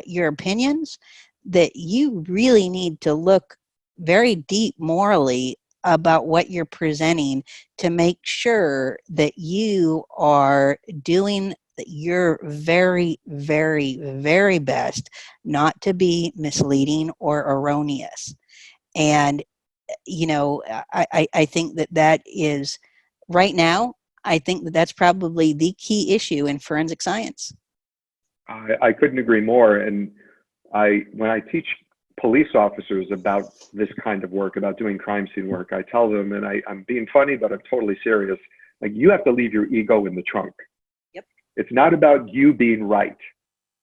your opinions, that you really need to look very deep morally about what you're presenting to make sure that you are doing your very, very, very best not to be misleading or erroneous. And, I think that is, right now, I think that that's probably the key issue in forensic science. I couldn't agree more. And when I teach police officers about this kind of work, about doing crime scene work, I tell them, and I'm being funny, but I'm totally serious, like, you have to leave your ego in the trunk. Yep. It's not about you being right.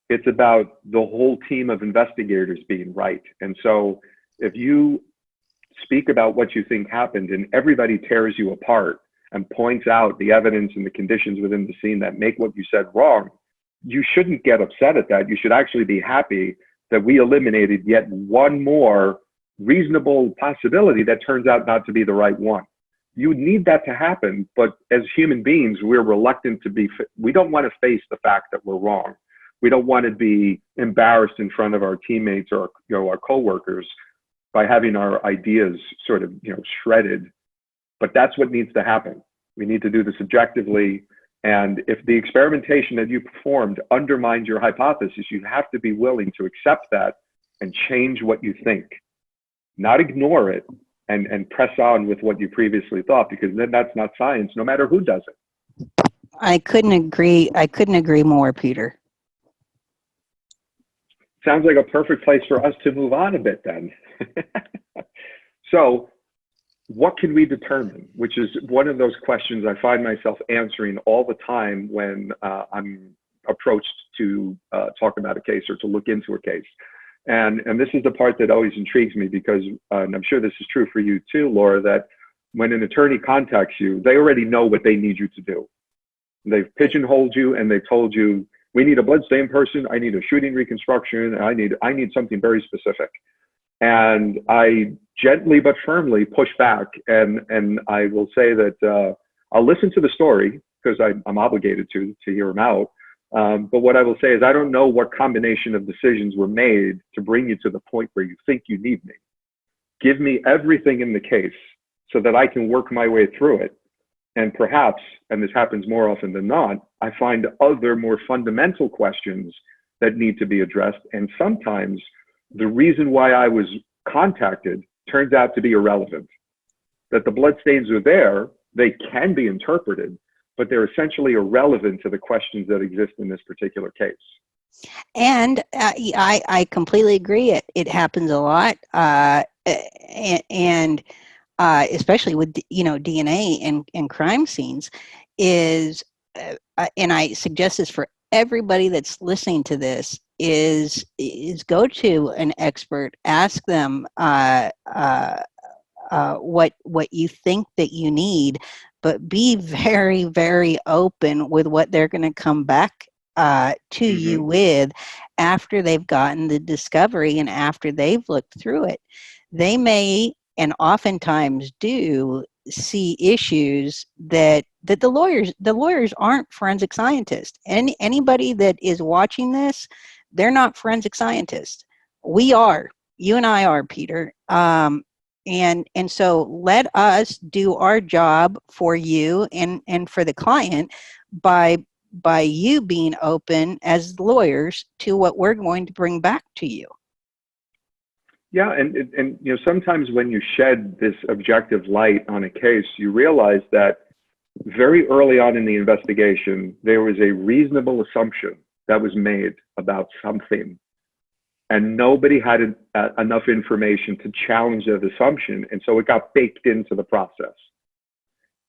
It's about the whole team of investigators being right. And so if you speak about what you think happened and everybody tears you apart and points out the evidence and the conditions within the scene that make what you said wrong, you shouldn't get upset at that. You should actually be happy that we eliminated yet one more reasonable possibility that turns out not to be the right one. You need that to happen, but as human beings, we're reluctant to we don't want to face the fact that we're wrong. We don't want to be embarrassed in front of our teammates or our coworkers by having our ideas sort of shredded. But that's what needs to happen. We need to do this objectively. And if the experimentation that you performed undermines your hypothesis, you have to be willing to accept that and change what you think, not ignore it and press on with what you previously thought, because then that's not science, no matter who does it. I couldn't agree more, Peter. Sounds like a perfect place for us to move on a bit then. So, what can we determine? Which is one of those questions I find myself answering all the time when I'm approached to talk about a case or to look into a case. And this is the part that always intrigues me, because, and I'm sure this is true for you too, Laura, that when an attorney contacts you, they already know what they need you to do. They've pigeonholed you and they've told you, we need a bloodstain person, I need a shooting reconstruction, I need something very specific. And I gently but firmly push back, and I will say that I'll listen to the story because I'm obligated to hear them out. But what I will say is I don't know what combination of decisions were made to bring you to the point where you think you need me. Give me everything in the case so that I can work my way through it. And perhaps, and this happens more often than not, I find other more fundamental questions that need to be addressed. And sometimes the reason why I was contacted turns out to be irrelevant. That the bloodstains are there, they can be interpreted, but they're essentially irrelevant to the questions that exist in this particular case. And I completely agree. It happens a lot, and especially with DNA and crime scenes, is and I suggest this for everybody that's listening to this, is go to an expert, ask them what you think that you need, but be very, very open with what they're going to come back to you with after they've gotten the discovery and after they've looked through it. They may, and oftentimes do, see issues that the lawyers aren't forensic scientists. Anybody that is watching this, they're not forensic scientists. We are. You and I are, Peter. And so let us do our job for you and for the client by you being open as lawyers to what we're going to bring back to you. Yeah, and you know, sometimes when you shed this objective light on a case, you realize that very early on in the investigation, there was a reasonable assumption that was made about something, and nobody had enough information to challenge that assumption, and so it got baked into the process.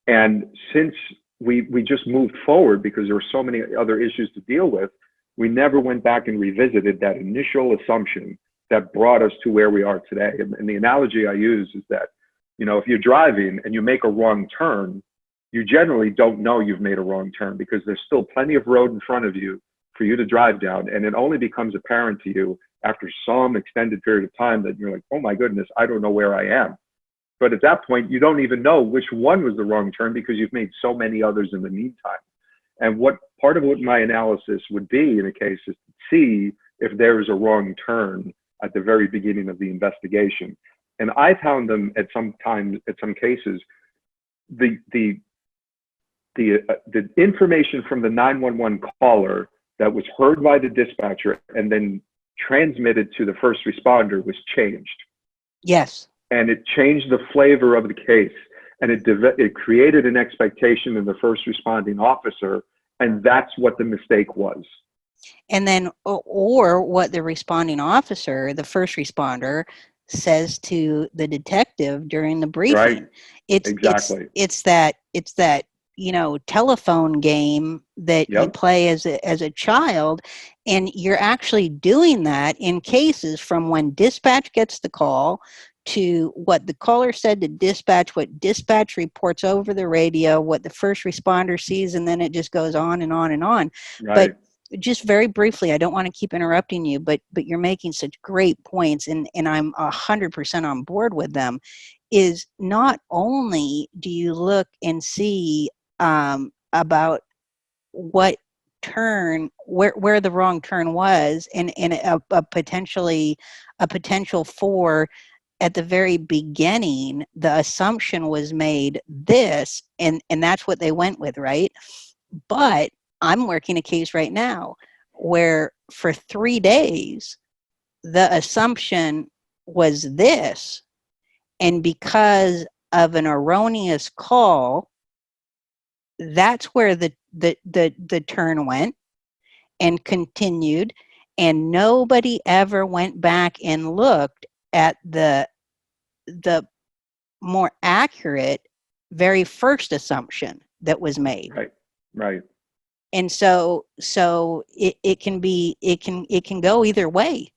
And since we just moved forward because there were so many other issues to deal with, we never went back and revisited that initial assumption that brought us to where we are today. And the analogy I use is that, you know, if you're driving and you make a wrong turn, you generally don't know you've made a wrong turn because there's still plenty of road in front of you for you to drive down. And it only becomes apparent to you after some extended period of time that you're like, oh my goodness, I don't know where I am. But at that point, you don't even know which one was the wrong turn because you've made so many others in the meantime. And what part of what my analysis would be in a case is to see if there is a wrong turn at the very beginning of the investigation. And I found them at some cases, the information from the 911 caller that was heard by the dispatcher and then transmitted to the first responder was changed. Yes. And it changed the flavor of the case, and it created an expectation in the first responding officer, and that's what the mistake was. And then, or what the responding officer, the first responder, says to the detective during the briefing. Right. It's exactly. It's that you know, telephone game that you play as a child, and you're actually doing that in cases from when dispatch gets the call to what the caller said to dispatch, what dispatch reports over the radio, what the first responder sees, and then it just goes on and on and on. Right. But just very briefly, I don't want to keep interrupting you, but you're making such great points, and I'm 100% on board with them. Is not only do you look and see about what turn, where the wrong turn was, and a potential for, at the very beginning, the assumption was made this, and that's what they went with, right? But I'm working a case right now where for 3 days, the assumption was this, and because of an erroneous call, that's where the turn went and continued, and nobody ever went back and looked at the more accurate very first assumption that was made. Right. And so it can go either way.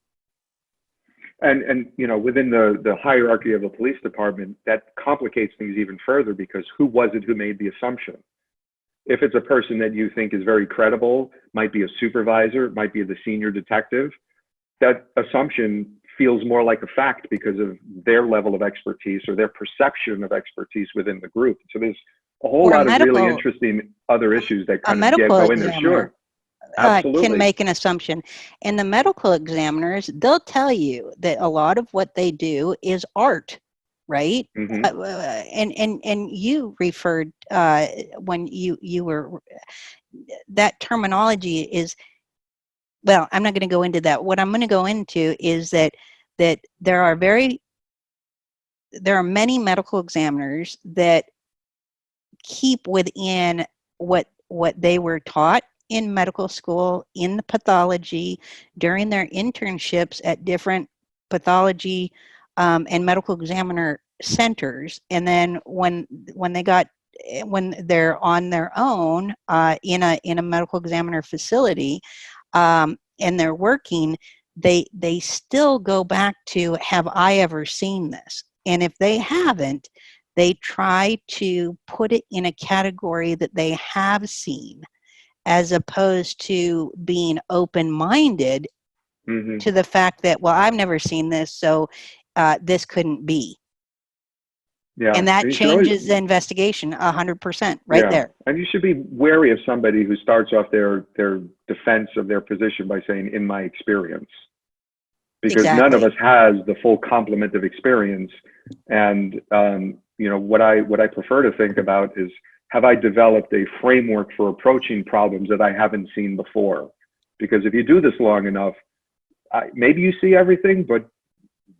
And you know, within the hierarchy of a police department, that complicates things even further, because who was it who made the assumption? If it's a person that you think is very credible, might be a supervisor, might be the senior detective, that assumption feels more like a fact because of their level of expertise or their perception of expertise within the group. So there's a whole lot of really interesting other issues that kind of go in there. Sure. Absolutely. Can make an assumption. And the medical examiners, they'll tell you that a lot of what they do is art, right? Mm-hmm. And you referred when you were, that terminology is, well, I'm not going to go into that. What I'm going to go into is that there are many medical examiners that keep within what they were taught in medical school, in the pathology, during their internships at different pathology and medical examiner centers. And then when they're on their own in a medical examiner facility, and they're working, they still go back to, have I ever seen this? And if they haven't, they try to put it in a category that they have seen, as opposed to being open-minded to the fact that, well, I've never seen this, so this couldn't be. Yeah. And that changes the investigation 100% there. And you should be wary of somebody who starts off their defense of their position by saying, in my experience. Because none of us has the full complement of experience. And you know, what I prefer to think about is, have I developed a framework for approaching problems that I haven't seen before? Because if you do this long enough, maybe you see everything, but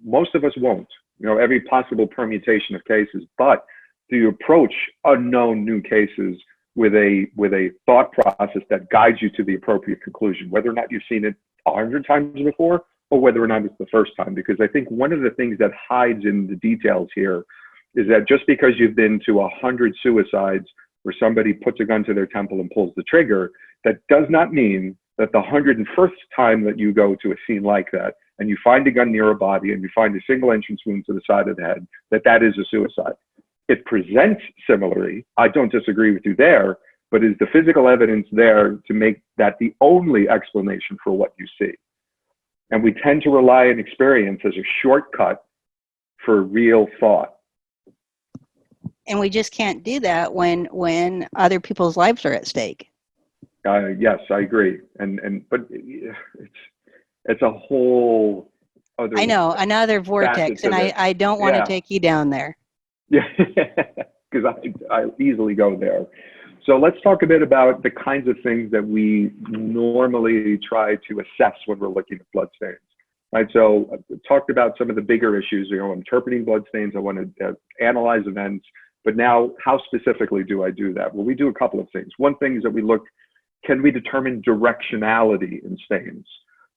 most of us won't, every possible permutation of cases, but do you approach unknown new cases with a thought process that guides you to the appropriate conclusion, whether or not you've seen it 100 times before or whether or not it's the first time? Because I think one of the things that hides in the details here is that just because you've been to 100 suicides where somebody puts a gun to their temple and pulls the trigger, that does not mean that the 101st time that you go to a scene like that and you find a gun near a body and you find a single entrance wound to the side of the head, that is a suicide. It presents similarly. I don't disagree with you there, but is the physical evidence there to make that the only explanation for what you see? And we tend to rely on experience as a shortcut for real thought. And we just can't do that when other people's lives are at stake. Yes, I agree. But it's a whole other. I know, another vortex, and I don't want to take you down there. Yeah, because I easily go there. So let's talk a bit about the kinds of things that we normally try to assess when we're looking at bloodstains. Right. So I talked about some of the bigger issues. I'm interpreting bloodstains. I want to analyze events. But now, how specifically do I do that? Well, we do a couple of things. One thing is that we look, can we determine directionality in stains?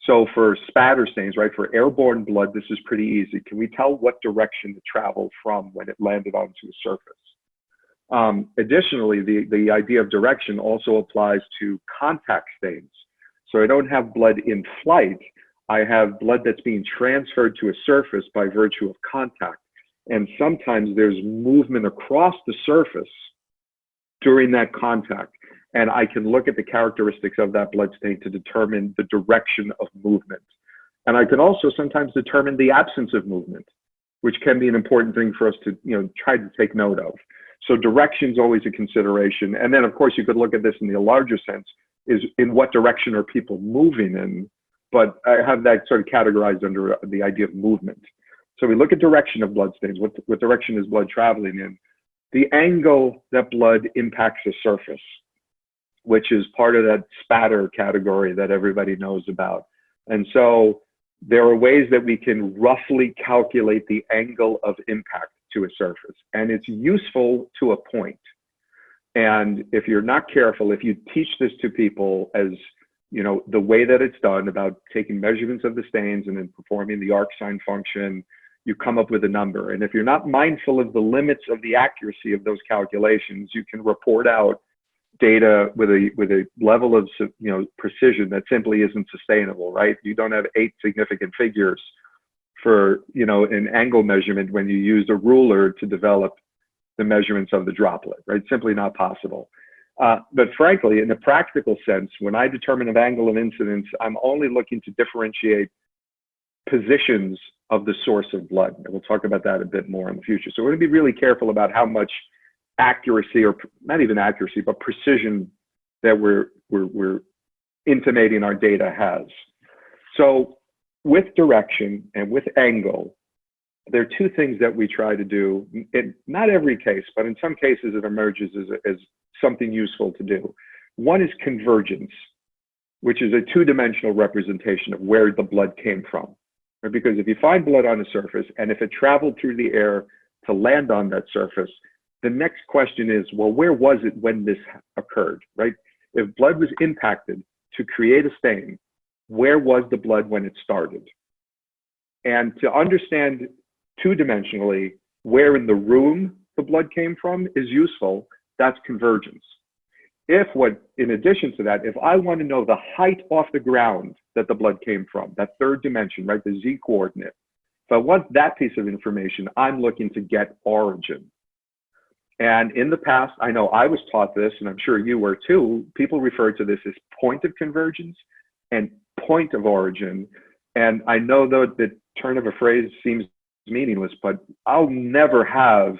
So for spatter stains, right, for airborne blood, this is pretty easy. Can we tell what direction it traveled from when it landed onto a surface? Additionally, the idea of direction also applies to contact stains. So I don't have blood in flight. I have blood that's being transferred to a surface by virtue of contact. And sometimes there's movement across the surface during that contact. And I can look at the characteristics of that blood stain to determine the direction of movement. And I can also sometimes determine the absence of movement, which can be an important thing for us to try to take note of. So direction is always a consideration. And then, of course, you could look at this in the larger sense, is in what direction are people moving in? But I have that sort of categorized under the idea of movement. So we look at direction of blood stains. What direction is blood traveling in? The angle that blood impacts a surface, which is part of that spatter category that everybody knows about. And so there are ways that we can roughly calculate the angle of impact to a surface. And it's useful to a point. And if you're not careful, if you teach this to people as the way that it's done about taking measurements of the stains and then performing the arc sign function, you come up with a number. And if you're not mindful of the limits of the accuracy of those calculations, you can report out data with a level of precision that simply isn't sustainable, right? You don't have 8 significant figures for an angle measurement when you use a ruler to develop the measurements of the droplet, right? Simply not possible. But frankly, in a practical sense, when I determine an angle of incidence, I'm only looking to differentiate positions of the source of blood. And we'll talk about that a bit more in the future. So we're going to be really careful about how much accuracy, or not even accuracy, but precision that we're intimating our data has. So with direction and with angle, there are 2 things that we try to do. In not every case, but in some cases it emerges as something useful to do. One is convergence, which is a 2-dimensional representation of where the blood came from. Right? Because if you find blood on a surface, and if it traveled through the air to land on that surface, the next question is, well, where was it when this occurred, right? If blood was impacted to create a stain, where was the blood when it started? And to understand 2-dimensionally where in the room the blood came from is useful. That's convergence. In addition to that, if I want to know the height off the ground that the blood came from, that 3rd dimension, right, the Z coordinate, if I want that piece of information, I'm looking to get origin. And in the past, I know I was taught this, and I'm sure you were too, people refer to this as point of convergence and point of origin. And I know though the turn of a phrase seems meaningless, but I'll never have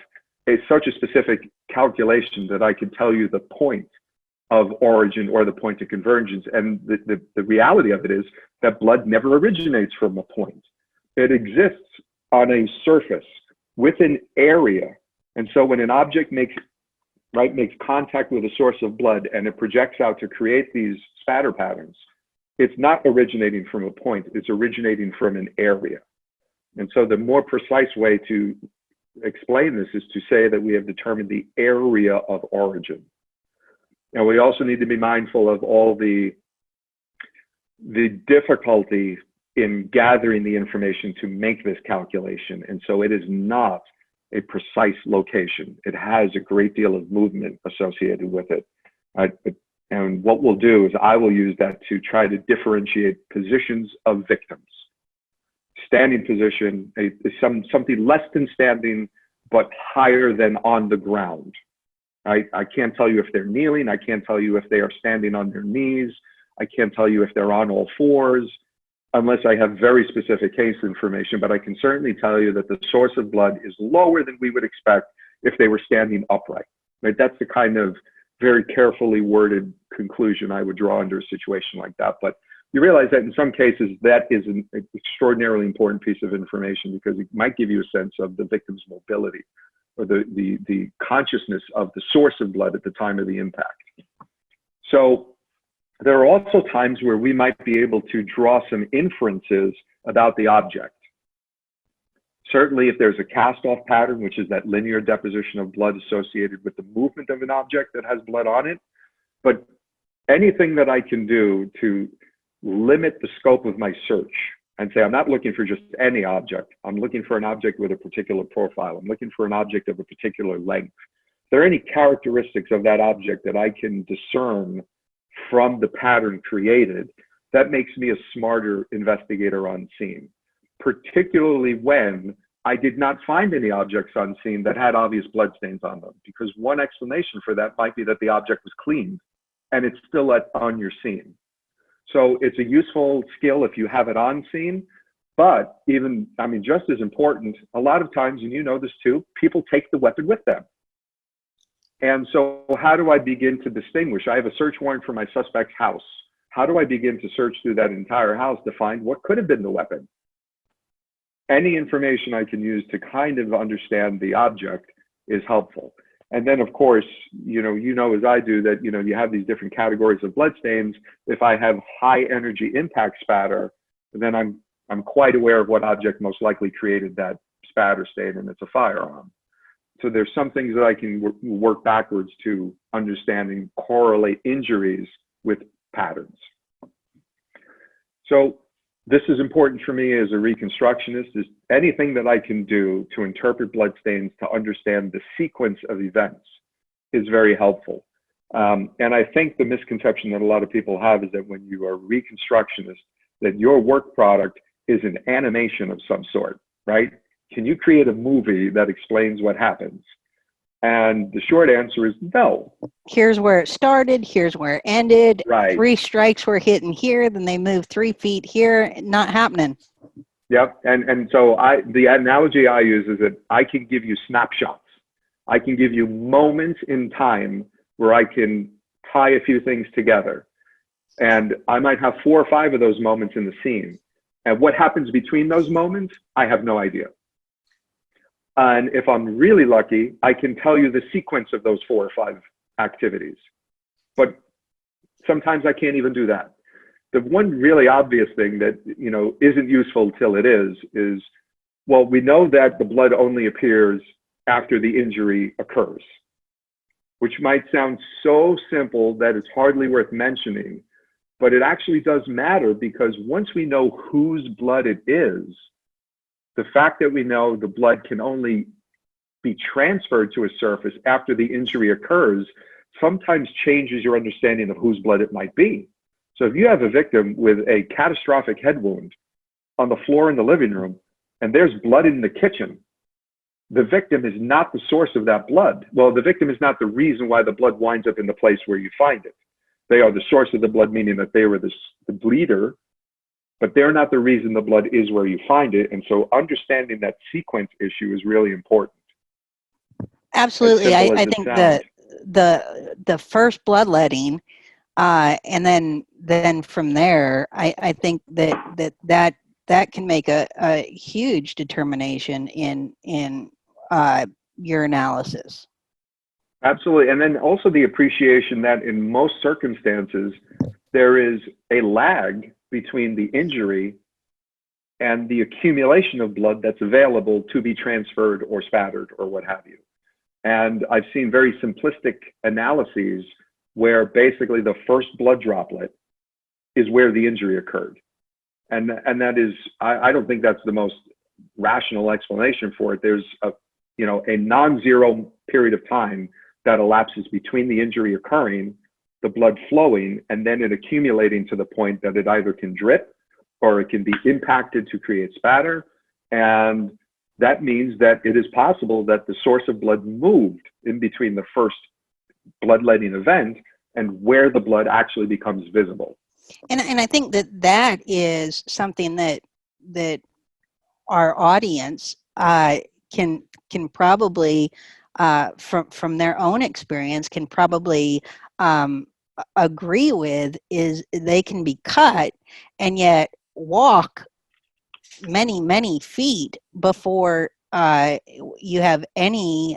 such a specific calculation that I could tell you the point of origin or the point of convergence. And the reality of it is that blood never originates from a point. It exists on a surface with an area. And so when an object makes contact with a source of blood and it projects out to create these spatter patterns, it's not originating from a point, it's originating from an area. And so the more precise way to explain this is to say that we have determined the area of origin. And we also need to be mindful of all the difficulty in gathering the information to make this calculation. And so it is not a precise location. It has a great deal of movement associated with it. And what we'll do is I will use that to try to differentiate positions of victims. Standing position is something less than standing, but higher than on the ground. I can't tell you if they're kneeling. I can't tell you if they are standing on their knees. I can't tell you if they're on all fours, unless I have very specific case information, but I can certainly tell you that the source of blood is lower than we would expect if they were standing upright. Right? That's the kind of very carefully worded conclusion I would draw under a situation like that. But you realize that in some cases, that is an extraordinarily important piece of information because it might give you a sense of the victim's mobility or the consciousness of the source of blood at the time of the impact. So there are also times where we might be able to draw some inferences about the object. Certainly, if there's a cast-off pattern, which is that linear deposition of blood associated with the movement of an object that has blood on it, but anything that I can do to limit the scope of my search and say, I'm not looking for just any object. I'm looking for an object with a particular profile. I'm looking for an object of a particular length. If there are any characteristics of that object that I can discern from the pattern created, that makes me a smarter investigator on scene, particularly when I did not find any objects on scene that had obvious bloodstains on them, because one explanation for that might be that the object was cleaned and it's still on your scene. So it's a useful skill if you have it on scene, but even, I mean, just as important, a lot of times, and you know this too, people take the weapon with them. And so how do I begin to distinguish? I have a search warrant for my suspect's house. How do I begin to search through that entire house to find what could have been the weapon? Any information I can use to kind of understand the object is helpful. And then, of course, you know as I do that, you have these different categories of bloodstains. If I have high energy impact spatter, then I'm quite aware of what object most likely created that spatter stain, and it's a firearm. So there's some things that I can work backwards to understanding correlate injuries with patterns. So this is important for me as a reconstructionist, is anything that I can do to interpret bloodstains to understand the sequence of events is very helpful. And I think the misconception that a lot of people have is that when you are a reconstructionist, that your work product is an animation of some sort, right? Can you create a movie that explains what happens? And the short answer is no. Here's where it started. Here's where it ended. Right. 3 strikes were hitting here. Then they moved 3 feet here. Not happening. Yep. And so the analogy I use is that I can give you snapshots. I can give you moments in time where I can tie a few things together. And I might have 4 or 5 of those moments in the scene. And what happens between those moments, I have no idea. And if I'm really lucky, I can tell you the sequence of those 4 or 5 activities. But sometimes I can't even do that. The one really obvious thing that, isn't useful till it is, well, we know that the blood only appears after the injury occurs, which might sound so simple that it's hardly worth mentioning, but it actually does matter, because once we know whose blood it is, the fact that we know the blood can only be transferred to a surface after the injury occurs sometimes changes your understanding of whose blood it might be. So if you have a victim with a catastrophic head wound on the floor in the living room, and there's blood in the kitchen, the victim is not the source of that blood. Well, the victim is not the reason why the blood winds up in the place where you find it. They are the source of the blood, meaning that they were the bleeder, but they're not the reason the blood is where you find it. And so understanding that sequence issue is really important. Absolutely. I think the first bloodletting, and then from there, I think that can make a huge determination in your analysis. Absolutely. And then also the appreciation that in most circumstances, there is a lag between the injury and the accumulation of blood that's available to be transferred or spattered or what have you. And I've seen very simplistic analyses where basically the first blood droplet is where the injury occurred. And that is, I don't think that's the most rational explanation for it. There's a non-zero period of time that elapses between the injury occurring, the blood flowing, and then it accumulating to the point that it either can drip or it can be impacted to create spatter. And that means that it is possible that the source of blood moved in between the first bloodletting event and where the blood actually becomes visible. And I think that is something that our audience can probably from their own experience can probably agree with, is they can be cut and yet walk many feet before you have any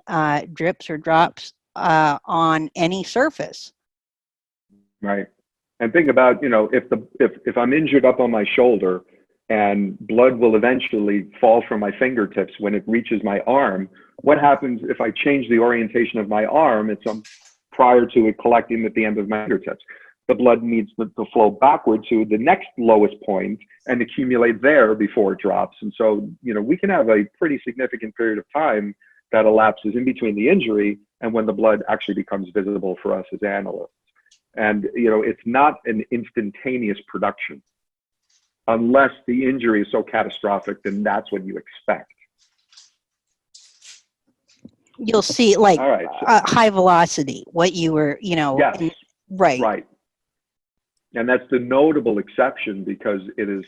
drips or drops on any surface. Right. And think about, if I'm injured up on my shoulder and blood will eventually fall from my fingertips when it reaches my arm, what happens if I change the orientation of my arm? It's prior to it collecting at the end of my fingertips. The blood needs to flow backward to the next lowest point and accumulate there before it drops. And so, we can have a pretty significant period of time that elapses in between the injury and when the blood actually becomes visible for us as analysts. And, it's not an instantaneous production. Unless the injury is so catastrophic, then that's what you expect. You'll see, like, all right, high velocity, what you were, yes, right. Right. And that's the notable exception because it is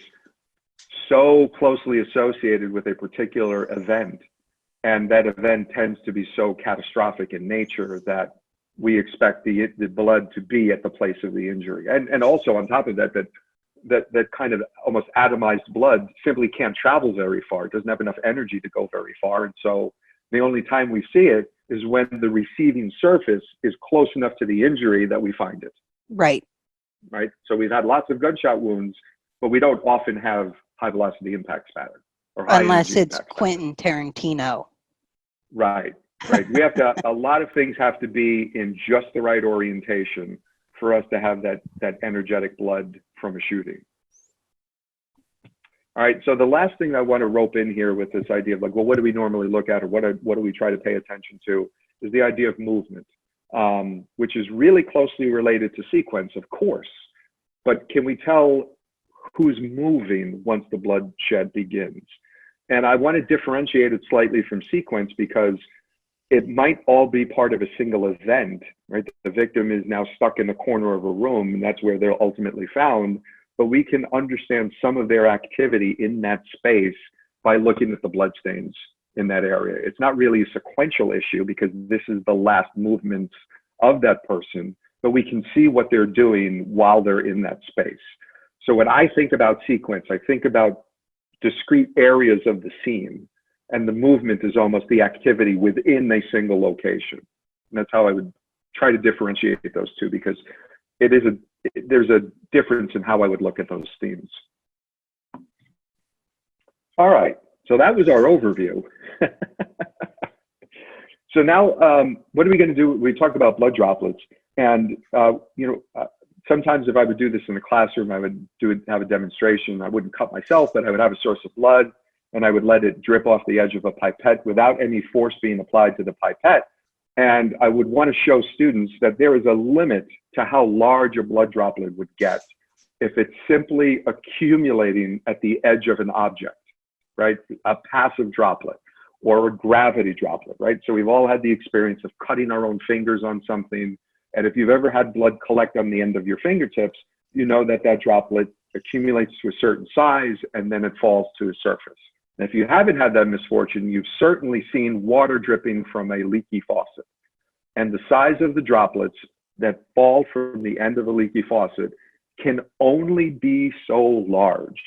so closely associated with a particular event. And that event tends to be so catastrophic in nature that we expect the blood to be at the place of the injury. And also on top of that kind of almost atomized blood simply can't travel very far. It doesn't have enough energy to go very far. And so the only time we see it is when the receiving surface is close enough to the injury that we find it. Right. Right. So we've had lots of gunshot wounds, but we don't often have high velocity impact spatter. Unless it's Quentin Tarantino. Right. Right. We have to, a lot of things have to be in just the right orientation for us to have that energetic blood from a shooting. All right. So the last thing I want to rope in here with this idea of like, well, what do we normally look at, or what do we try to pay attention to, is the idea of movement, which is really closely related to sequence, of course. But can we tell who's moving once the bloodshed begins? And I want to differentiate it slightly from sequence because it might all be part of a single event, right? The victim is now stuck in the corner of a room, and that's where they're ultimately found. But we can understand some of their activity in that space by looking at the bloodstains in that area. It's not really a sequential issue because this is the last movements of that person, but we can see what they're doing while they're in that space. So when I think about sequence, I think about discrete areas of the scene. And the movement is almost the activity within a single location. And that's how I would try to differentiate those two, because there's a difference in how I would look at those themes. All right, so that was our overview. So now, what are we going to do? We talked about blood droplets, and sometimes if I would do this in the classroom, I would have a demonstration. I wouldn't cut myself, but I would have a source of blood, and I would let it drip off the edge of a pipette without any force being applied to the pipette. And I would want to show students that there is a limit to how large a blood droplet would get if it's simply accumulating at the edge of an object, right? A passive droplet or a gravity droplet, right? So we've all had the experience of cutting our own fingers on something. And if you've ever had blood collect on the end of your fingertips, you know that that droplet accumulates to a certain size and then it falls to the surface. And if you haven't had that misfortune, you've certainly seen water dripping from a leaky faucet. And the size of the droplets that fall from the end of a leaky faucet can only be so large.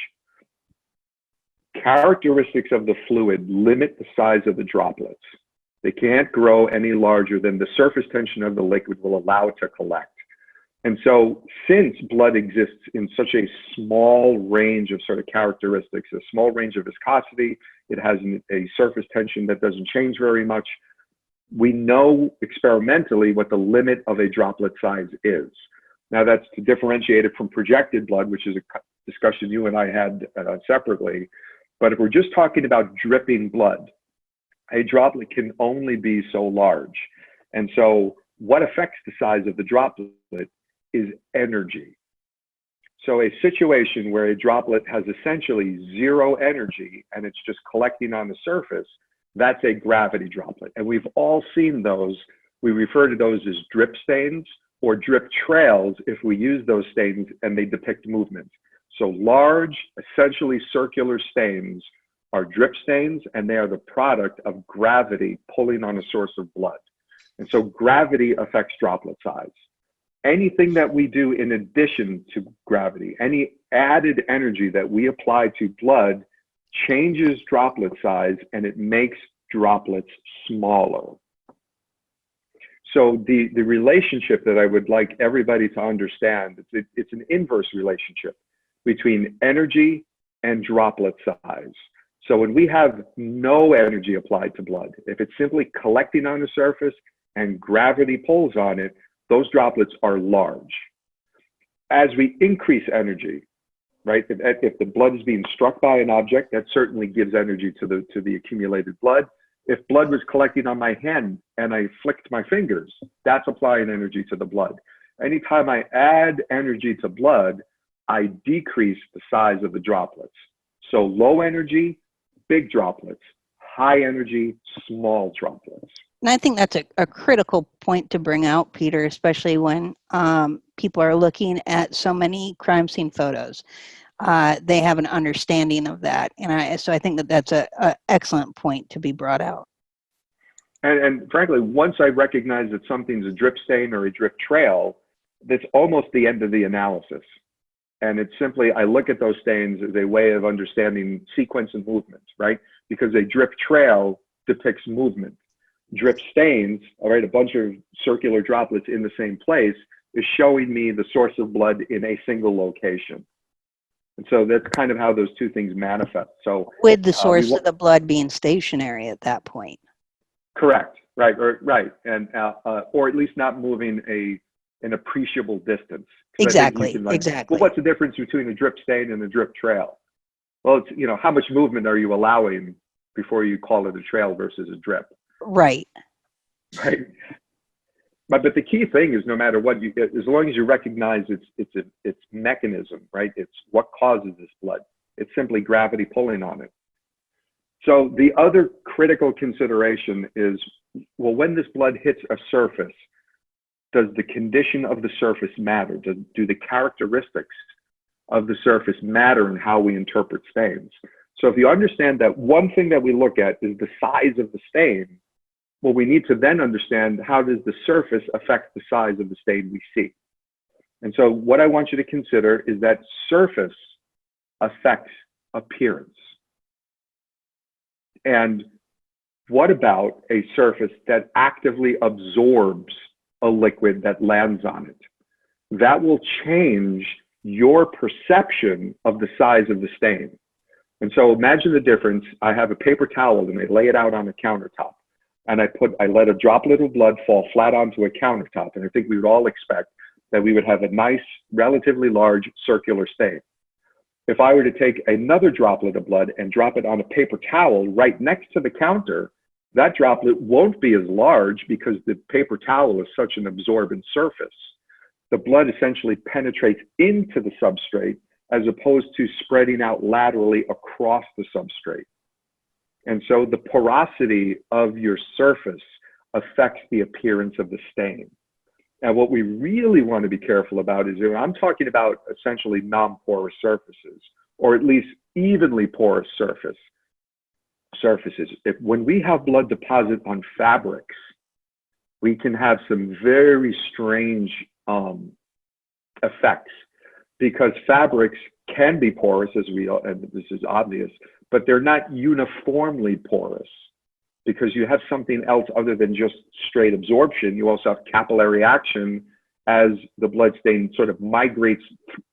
Characteristics of the fluid limit the size of the droplets. They can't grow any larger than the surface tension of the liquid will allow it to collect. And so since blood exists in such a small range of sort of characteristics, a small range of viscosity, it has a surface tension that doesn't change very much, we know experimentally what the limit of a droplet size is. Now that's to differentiate it from projected blood, which is a discussion you and I had separately. But if we're just talking about dripping blood, a droplet can only be so large. And so what affects the size of the droplet is energy. So a situation where a droplet has essentially zero energy and it's just collecting on the surface, that's a gravity droplet. And we've all seen those. We refer to those as drip stains or drip trails if we use those stains and they depict movement. So large, essentially circular stains are drip stains, and they are the product of gravity pulling on a source of blood. And so gravity affects droplet size. Anything that we do in addition to gravity, any added energy that we apply to blood changes droplet size and it makes droplets smaller. So the relationship that I would like everybody to understand, it's an inverse relationship between energy and droplet size. So when we have no energy applied to blood, if it's simply collecting on the surface and gravity pulls on it, those droplets are large. As we increase energy, right? If the blood is being struck by an object, that certainly gives energy to the accumulated blood. If blood was collecting on my hand and I flicked my fingers, that's applying energy to the blood. Anytime I add energy to blood, I decrease the size of the droplets. So low energy, big droplets, high energy, small droplets. And I think that's a critical point to bring out, Peter, especially when people are looking at so many crime scene photos. They have an understanding of that. And so I think that that's an excellent point to be brought out. And frankly, once I recognize that something's a drip stain or a drip trail, that's almost the end of the analysis. And it's simply, I look at those stains as a way of understanding sequence and movement, right? Because a drip trail depicts movement. Drip stains, all right, a bunch of circular droplets in the same place, is showing me the source of blood in a single location. And so that's kind of how those two things manifest. So with the source of the blood being stationary at that point. Correct, right, and or at least not moving an appreciable distance. Exactly, Can, exactly. Well, what's the difference between a drip stain and a drip trail? Well, it's, how much movement are you allowing before you call it a trail versus a drip? Right. Right. But the key thing is, no matter what you, as long as you recognize its mechanism, right? It's what causes this blood. It's simply gravity pulling on it. So the other critical consideration is, well, when this blood hits a surface, does the condition of the surface matter? Do the characteristics of the surface matter in how we interpret stains? So if you understand that one thing that we look at is the size of the stain, well, we need to then understand, how does the surface affect the size of the stain we see? And so what I want you to consider is that surface affects appearance. And what about a surface that actively absorbs a liquid that lands on it? That will change your perception of the size of the stain. And so imagine the difference. I have a paper towel and I lay it out on a countertop. And I let a droplet of blood fall flat onto a countertop. And I think we would all expect that we would have a nice, relatively large circular stain. If I were to take another droplet of blood and drop it on a paper towel right next to the counter, that droplet won't be as large because the paper towel is such an absorbent surface. The blood essentially penetrates into the substrate as opposed to spreading out laterally across the substrate. And so the porosity of your surface affects the appearance of the stain. And what we really want to be careful about is, I'm talking about essentially non-porous surfaces, or at least evenly porous surfaces. When we have blood deposit on fabrics, we can have some very strange effects, because fabrics can be porous, and this is obvious, but they're not uniformly porous, because you have something else other than just straight absorption. You also have capillary action as the blood stain sort of migrates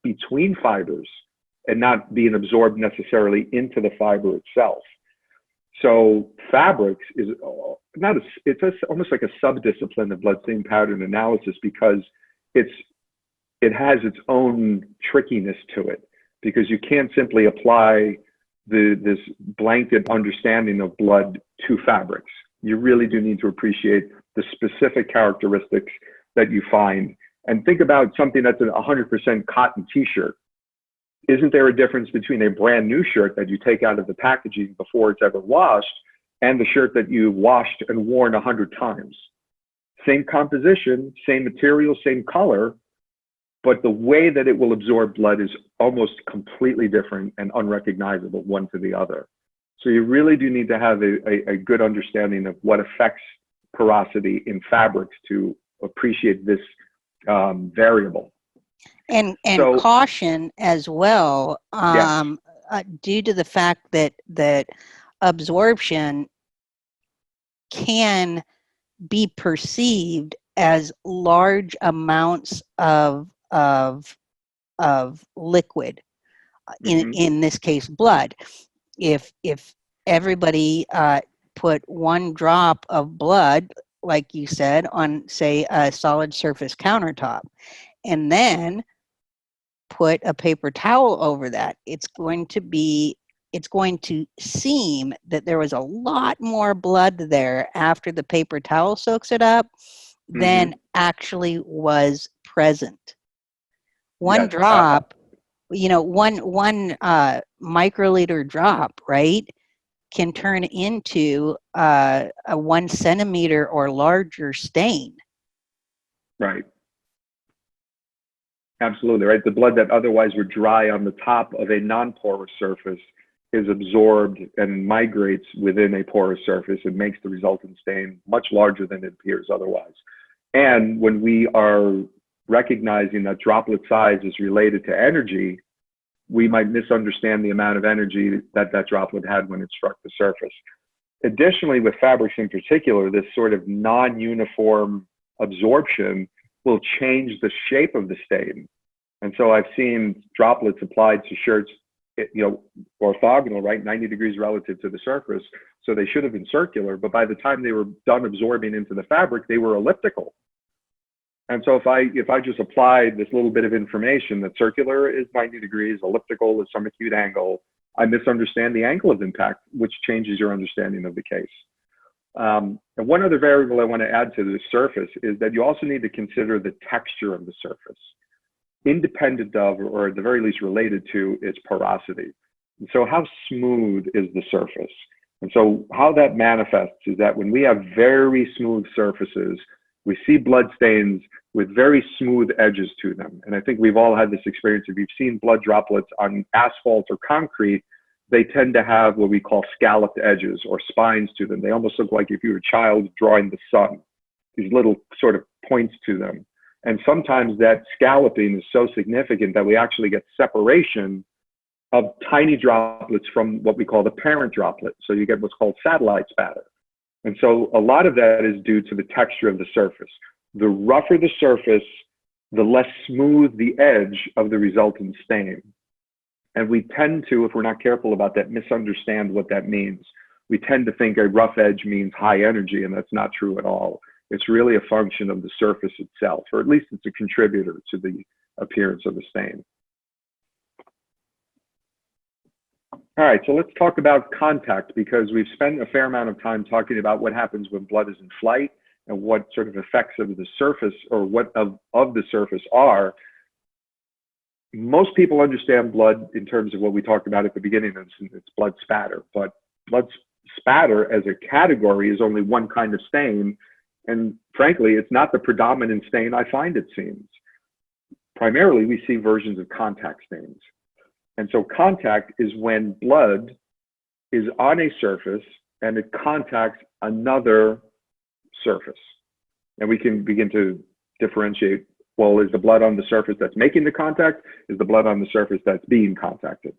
between fibers and not being absorbed necessarily into the fiber itself. So fabrics is not a, it's almost like a subdiscipline of bloodstain pattern analysis, because it has its own trickiness to it, because you can't simply apply this blanket understanding of blood to fabrics. You really do need to appreciate the specific characteristics that you find. And think about something that's a 100% cotton t-shirt. Isn't there a difference between a brand new shirt that you take out of the packaging before it's ever washed and the shirt that you washed and worn 100 times? Same composition, same material, same color, but the way that it will absorb blood is almost completely different and unrecognizable one to the other. So you really do need to have a good understanding of what affects porosity in fabrics to appreciate this variable. And so, caution as well, yes. Due to the fact that absorption can be perceived as large amounts of liquid, in this case blood. If everybody put one drop of blood, like you said, on, say, a solid surface countertop, and then put a paper towel over that, it's going to seem that there was a lot more blood there after the paper towel soaks it up than actually was present. One drop, one microliter drop, right, can turn into a 1 centimeter or larger stain. Right. Absolutely, right? The blood that otherwise would dry on the top of a non-porous surface is absorbed and migrates within a porous surface and makes the resultant stain much larger than it appears otherwise. And when we are recognizing that droplet size is related to energy, we might misunderstand the amount of energy that that droplet had when it struck the surface. Additionally, with fabrics in particular, this sort of non-uniform absorption will change the shape of the stain. And so I've seen droplets applied to shirts, orthogonal, right, 90 degrees relative to the surface. So they should have been circular, but by the time they were done absorbing into the fabric, they were elliptical. And so if I just applied this little bit of information that circular is 90 degrees, elliptical is some acute angle, I misunderstand the angle of impact, which changes your understanding of the case. And one other variable I want to add to the surface is that you also need to consider the texture of the surface, independent of, or at the very least related to, its porosity. And so how smooth is the surface? And so how that manifests is that when we have very smooth surfaces, we see blood stains with very smooth edges to them. And I think we've all had this experience. If you've seen blood droplets on asphalt or concrete, they tend to have what we call scalloped edges or spines to them. They almost look like if you were a child drawing the sun, these little sort of points to them. And sometimes that scalloping is so significant that we actually get separation of tiny droplets from what we call the parent droplet. So you get what's called satellite spatter. And so a lot of that is due to the texture of the surface. The rougher the surface, the less smooth the edge of the resultant stain. And we tend to, if we're not careful about that, misunderstand what that means. We tend to think a rough edge means high energy, and that's not true at all. It's really a function of the surface itself, or at least it's a contributor to the appearance of the stain. All right, so let's talk about contact, because we've spent a fair amount of time talking about what happens when blood is in flight and what sort of effects of the surface, or what of the surface are. Most people understand blood in terms of what we talked about at the beginning, it's blood spatter. But blood spatter as a category is only one kind of stain. And frankly, it's not the predominant stain I find, it seems. Primarily, we see versions of contact stains. And so contact is when blood is on a surface and it contacts another surface. And we can begin to differentiate, well, is the blood on the surface that's making the contact? Is the blood on the surface that's being contacted?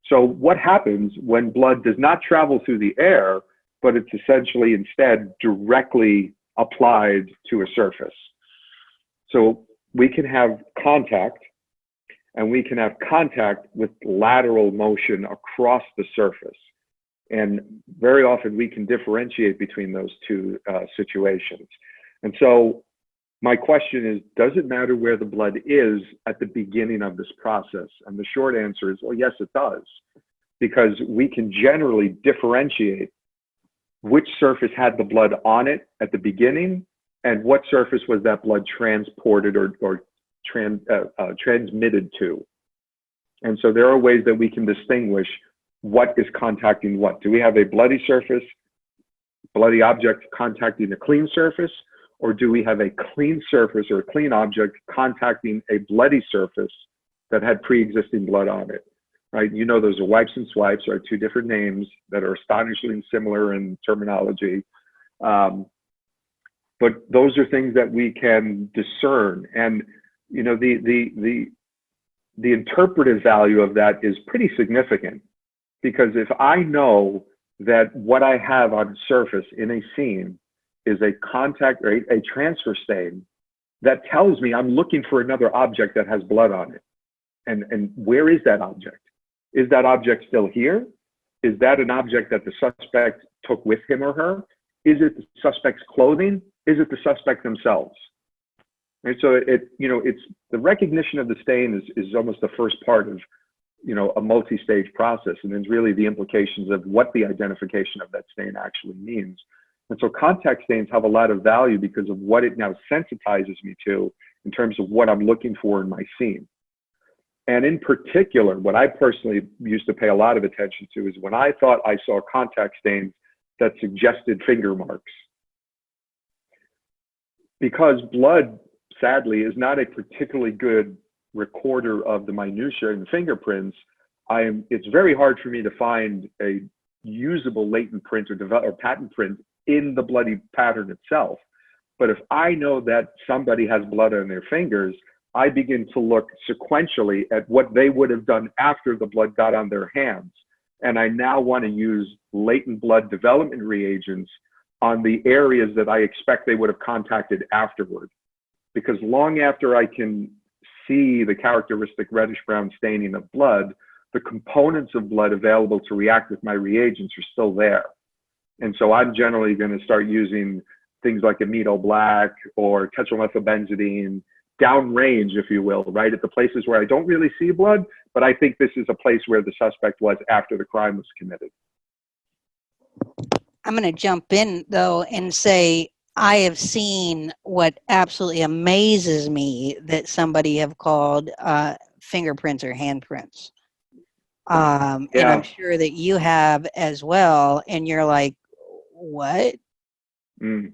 So what happens when blood does not travel through the air, but it's essentially instead directly applied to a surface? So we can have contact, and we can have contact with lateral motion across the surface. And very often we can differentiate between those two situations. And so my question is, does it matter where the blood is at the beginning of this process? And the short answer is, well, yes, it does, because we can generally differentiate which surface had the blood on it at the beginning and what surface was that blood transported or transmitted to. And so there are ways that we can distinguish what is contacting what. Do we have a bloody surface, bloody object contacting a clean surface, or do we have a clean surface or a clean object contacting a bloody surface that had pre-existing blood on it, right? You know, those are wipes and swipes, are two different names that are astonishingly similar in terminology. But those are things that we can discern. And, you know, the interpretive value of that is pretty significant, because if I know that what I have on surface in a scene is a contact or a transfer stain, that tells me I'm looking for another object that has blood on it. And where is that object? Is that object still here? Is that an object that the suspect took with him or her? Is it the suspect's clothing? Is it the suspect themselves? And so it's the recognition of the stain is almost the first part of, you know, a multi-stage process, and then really the implications of what the identification of that stain actually means. And so contact stains have a lot of value because of what it now sensitizes me to in terms of what I'm looking for in my scene. And in particular, what I personally used to pay a lot of attention to is when I thought I saw contact stains that suggested finger marks. Because blood, sadly, is not a particularly good recorder of the minutiae and fingerprints, it's very hard for me to find a usable latent print or patent print in the bloody pattern itself. But if I know that somebody has blood on their fingers, I begin to look sequentially at what they would have done after the blood got on their hands. And I now want to use latent blood development reagents on the areas that I expect they would have contacted afterward. Because long after I can see the characteristic reddish-brown staining of blood, the components of blood available to react with my reagents are still there. And so I'm generally going to start using things like amido black or tetramethylbenzidine downrange, if you will, right at the places where I don't really see blood, but I think this is a place where the suspect was after the crime was committed. I'm going to jump in, though, and say I have seen what absolutely amazes me that somebody have called fingerprints or handprints. And I'm sure that you have as well, and you're like, what? Mm.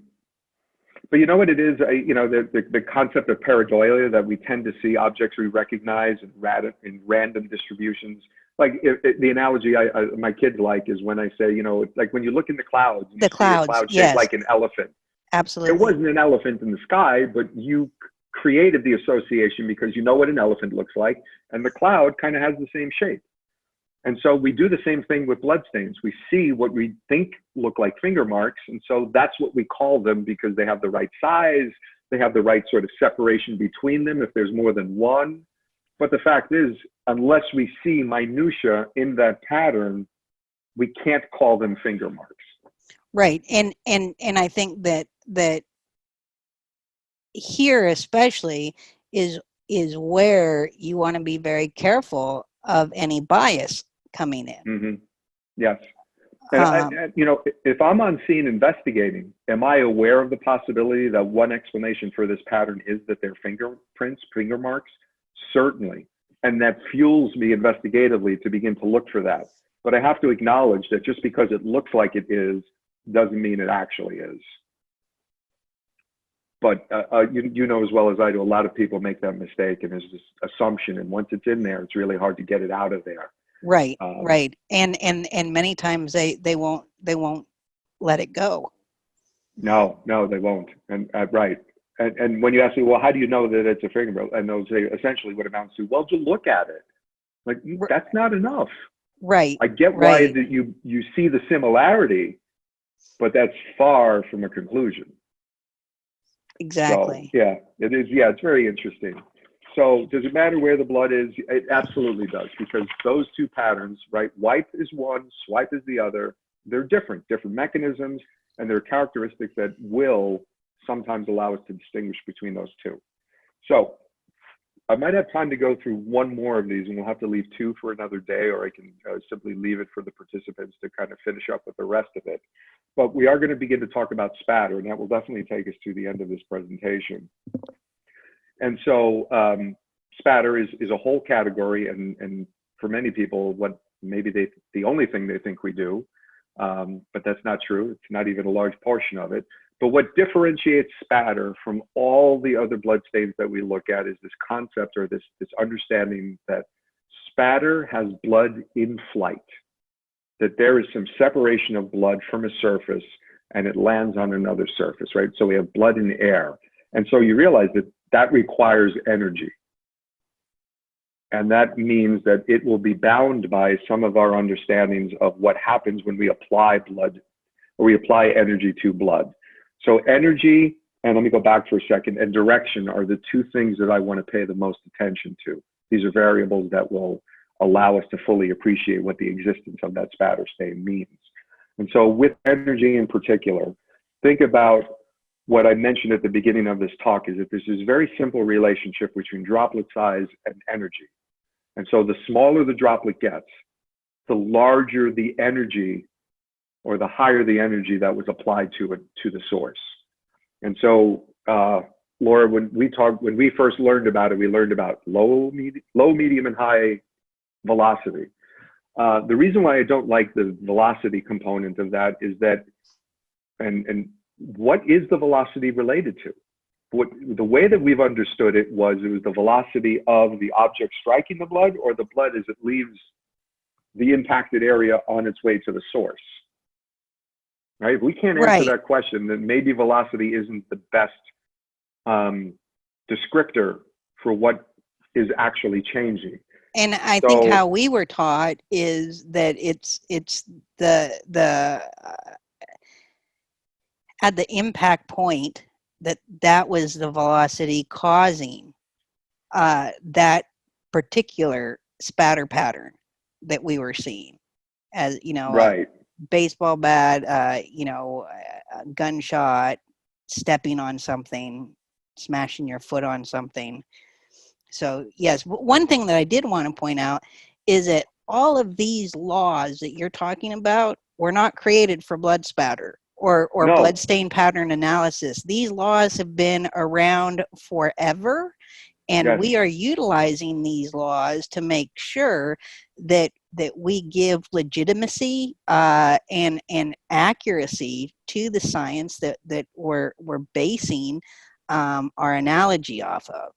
But you know what it is? The concept of pareidolia, that we tend to see objects we recognize in random distributions. Like the analogy my kids like is when I say, you know, like when you look in the clouds, and the clouds, see a cloud yes, shaped like an elephant. Absolutely. It wasn't an elephant in the sky, but you created the association because you know what an elephant looks like, and the cloud kind of has the same shape. And so we do the same thing with bloodstains. We see what we think look like finger marks, and so that's what we call them because they have the right size, they have the right sort of separation between them if there's more than one. But the fact is, unless we see minutia in that pattern, we can't call them finger marks. Right. And I think that here especially is where you want to be very careful of any bias coming in. Mm-hmm. Yes. And if I'm on scene investigating, am I aware of the possibility that one explanation for this pattern is that they're fingerprints, finger marks? Certainly. And that fuels me investigatively to begin to look for that. But I have to acknowledge that just because it looks like it is, doesn't mean it actually is. But you know as well as I do, a lot of people make that mistake, and there's this assumption, and once it's in there, it's really hard to get it out of there. Right, right, and many times they won't let it go. No, they won't, and right. And when you ask me, well, how do you know that it's a fingerprint? And they'll say essentially what amounts to, well, just look at it. Like, that's not enough. Right. I get why that you see the similarity, but that's far from a conclusion. Exactly. So yeah, it is. Yeah, it's very interesting. So does it matter where the blood is? It absolutely does, because those two patterns, right? Wipe is one, swipe is the other. They're different mechanisms, and there are characteristics that will sometimes allow us to distinguish between those two. So I might have time to go through one more of these, and we'll have to leave two for another day, or I can simply leave it for the participants to kind of finish up with the rest of it. But we are going to begin to talk about spatter, and that will definitely take us to the end of this presentation. And so spatter is a whole category, and for many people, what maybe the only thing they think we do, but that's not true. It's not even a large portion of it. But what differentiates spatter from all the other blood stains that we look at is this concept, or this understanding that spatter has blood in flight, that there is some separation of blood from a surface and it lands on another surface, right? So we have blood in the air. And so you realize that that requires energy. And that means that it will be bound by some of our understandings of what happens when we apply blood, or we apply energy to blood. So energy, and let me go back for a second, and direction are the two things that I want to pay the most attention to. These are variables that will allow us to fully appreciate what the existence of that spatter stain means. And so with energy in particular, think about what I mentioned at the beginning of this talk, is that there's this very simple relationship between droplet size and energy. And so the smaller the droplet gets, the larger the energy, or the higher the energy that was applied to it, to the source. And so, Laura, when we first learned about it, we learned about low, medium, and high velocity. The reason why I don't like the velocity component of that is that, and what is the velocity related to? The way that we've understood it was the velocity of the object striking the blood, or the blood as it leaves the impacted area on its way to the source. Right? If we can't answer that question, then maybe velocity isn't the best descriptor for what is actually changing. And I think how we were taught is that it's the at the impact point that was the velocity causing that particular spatter pattern that we were seeing, as you know, right. Baseball bat, a gunshot, stepping on something, smashing your foot on something. So yes, one thing that I did want to point out is that all of these laws that you're talking about were not created for blood spatter or No. blood stain pattern analysis. These laws have been around forever, and Yes. we are utilizing these laws to make sure that we give legitimacy and accuracy to the science that we're basing our analogy off of.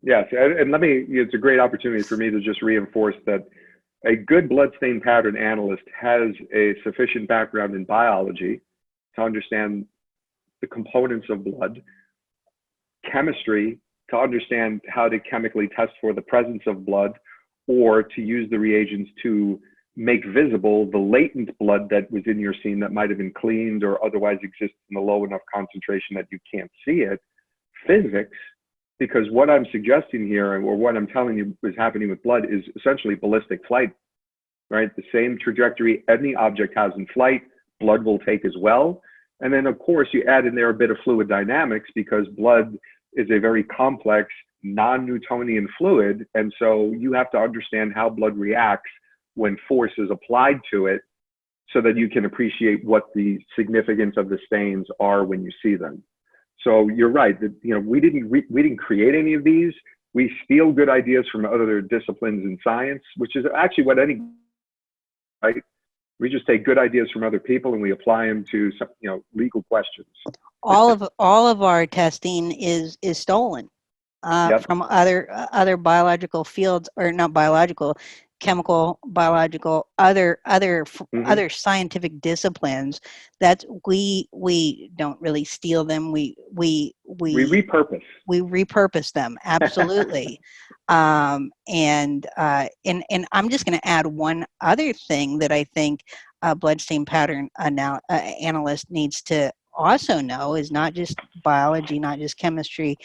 Yes, and it's a great opportunity for me to just reinforce that a good bloodstain pattern analyst has a sufficient background in biology to understand the components of blood, chemistry, to understand how to chemically test for the presence of blood, or to use the reagents to make visible the latent blood that was in your scene that might have been cleaned or otherwise exists in a low enough concentration that you can't see it. Physics, because what I'm suggesting here, or what I'm telling you is happening with blood, is essentially ballistic flight, right? The same trajectory any object has in flight, blood will take as well. And then of course you add in there a bit of fluid dynamics, because blood is a very complex non-Newtonian fluid. And so you have to understand how blood reacts when force is applied to it, so that you can appreciate what the significance of the stains are when you see them. So you're right that, we didn't create any of these. We steal good ideas from other disciplines in science, which is actually what right? We just take good ideas from other people and we apply them to some, legal questions. All of our testing is stolen from other biological fields, or not biological, chemical, biological, other scientific disciplines. That we don't really steal them. We repurpose. We repurpose them, absolutely. And I'm just going to add one other thing that I think a bloodstain pattern analyst needs to also know is not just biology, not just chemistry,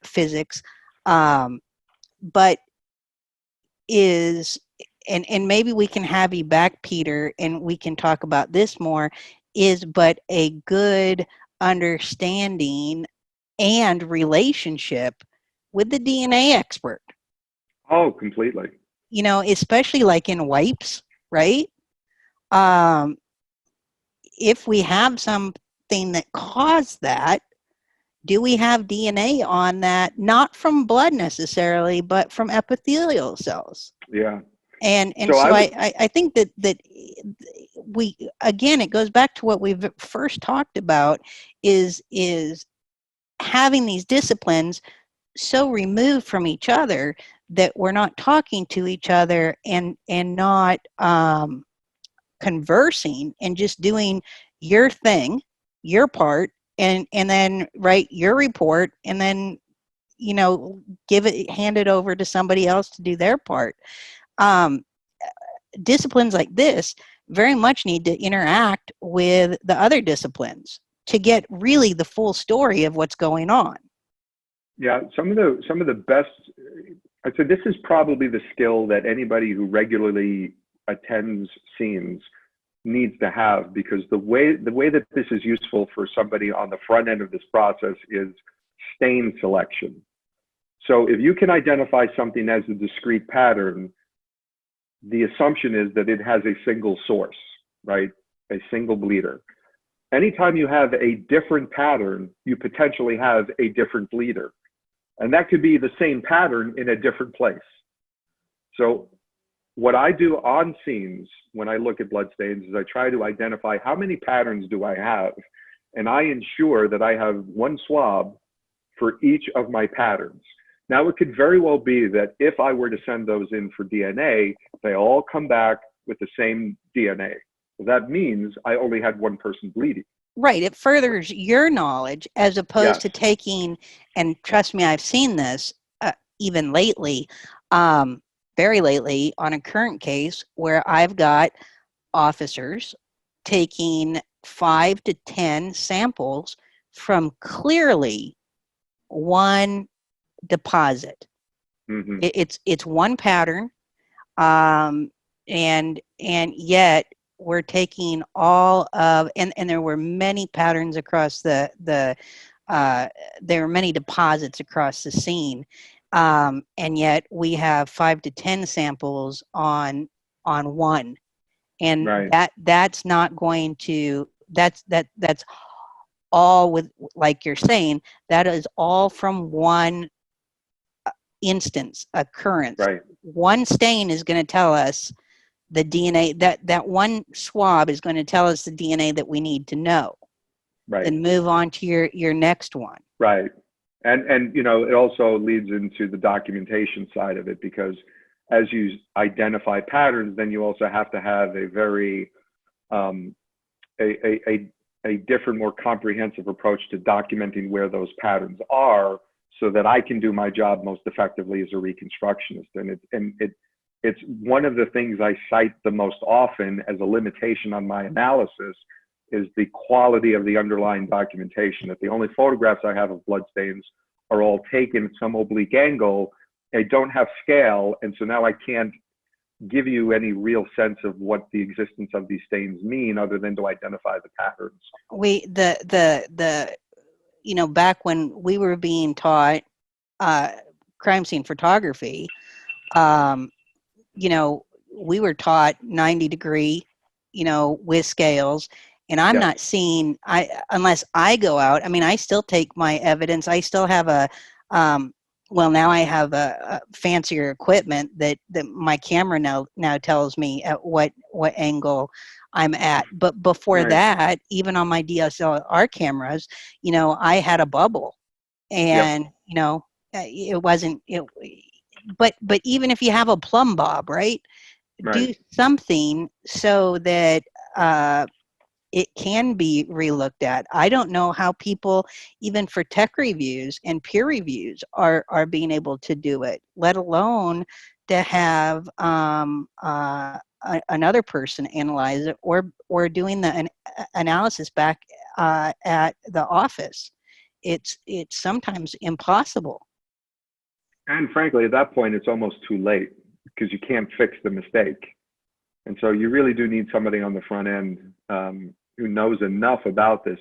physics, but is, and maybe we can have you back, Peter, and we can talk about this more, is but a good understanding and relationship with the DNA expert. Oh, completely. You know, especially like in wipes, right? Um, if we have something that caused that, do we have DNA on that? Not from blood necessarily, but from epithelial cells. Yeah. And So so I I think that we, again, it goes back to what we've first talked about, is having these disciplines so removed from each other that we're not talking to each other and not conversing, and just doing your thing, your part, and then write your report, and then, you know, hand it over to somebody else to do their part. Um, Disciplines like this very much need to interact with the other disciplines to get really the full story of what's going on. Yeah, some of the best. I'd say this is probably the skill that anybody who regularly attends scenes needs to have, because the way that this is useful for somebody on the front end of this process is stain selection. So if you can identify something as a discrete pattern, the assumption is that it has a single source, right? A single bleeder. Anytime you have a different pattern, you potentially have a different bleeder. And that could be the same pattern in a different place. So what I do on scenes when I look at bloodstains is I try to identify how many patterns do I have, and I ensure that I have one swab for each of my patterns. Now, it could very well be that if I were to send those in for DNA, they all come back with the same DNA. Well, that means I only had one person bleeding. Right. It furthers your knowledge as opposed Yes. to taking, and trust me, I've seen this even lately, very lately, on a current case where I've got officers taking 5 to 10 samples from clearly one deposit. Mm-hmm. It's one pattern, and yet we're taking all of, and there were many patterns across there were many deposits across the scene, and yet we have 5 to 10 samples on one, and Right. that's not going to, that's all with, like you're saying, that is all from one instance, occurrence. Right. One stain is going to tell us the DNA, that one swab is going to tell us the DNA that we need to know. Right. Then move on to your next one. Right. And you know, it also leads into the documentation side of it, because as you identify patterns, then you also have to have a very a different, more comprehensive approach to documenting where those patterns are, so that I can do my job most effectively as a reconstructionist. And it's one of the things I cite the most often as a limitation on my analysis, is the quality of the underlying documentation. That the only photographs I have of bloodstains are all taken at some oblique angle. They don't have scale, and so now I can't give you any real sense of what the existence of these stains mean, other than to identify the patterns. The you know, back when we were being taught crime scene photography, you know, we were taught 90-degree, you know, with scales. And I'm not seeing, unless I go out, I mean, I still take my evidence. I still have well, now I have a fancier equipment that my camera now tells me at what angle I'm at. But before that, even on my DSLR cameras, you know, I had a bubble, and you know, it wasn't it. But even if you have a plumb bob, right? Do something so that it can be relooked at. I don't know how people, even for tech reviews and peer reviews, are being able to do it, let alone to have another person analyze it, or doing the analysis back at the office. It's sometimes impossible. And frankly, at that point, it's almost too late because you can't fix the mistake. And so you really do need somebody on the front end who knows enough about this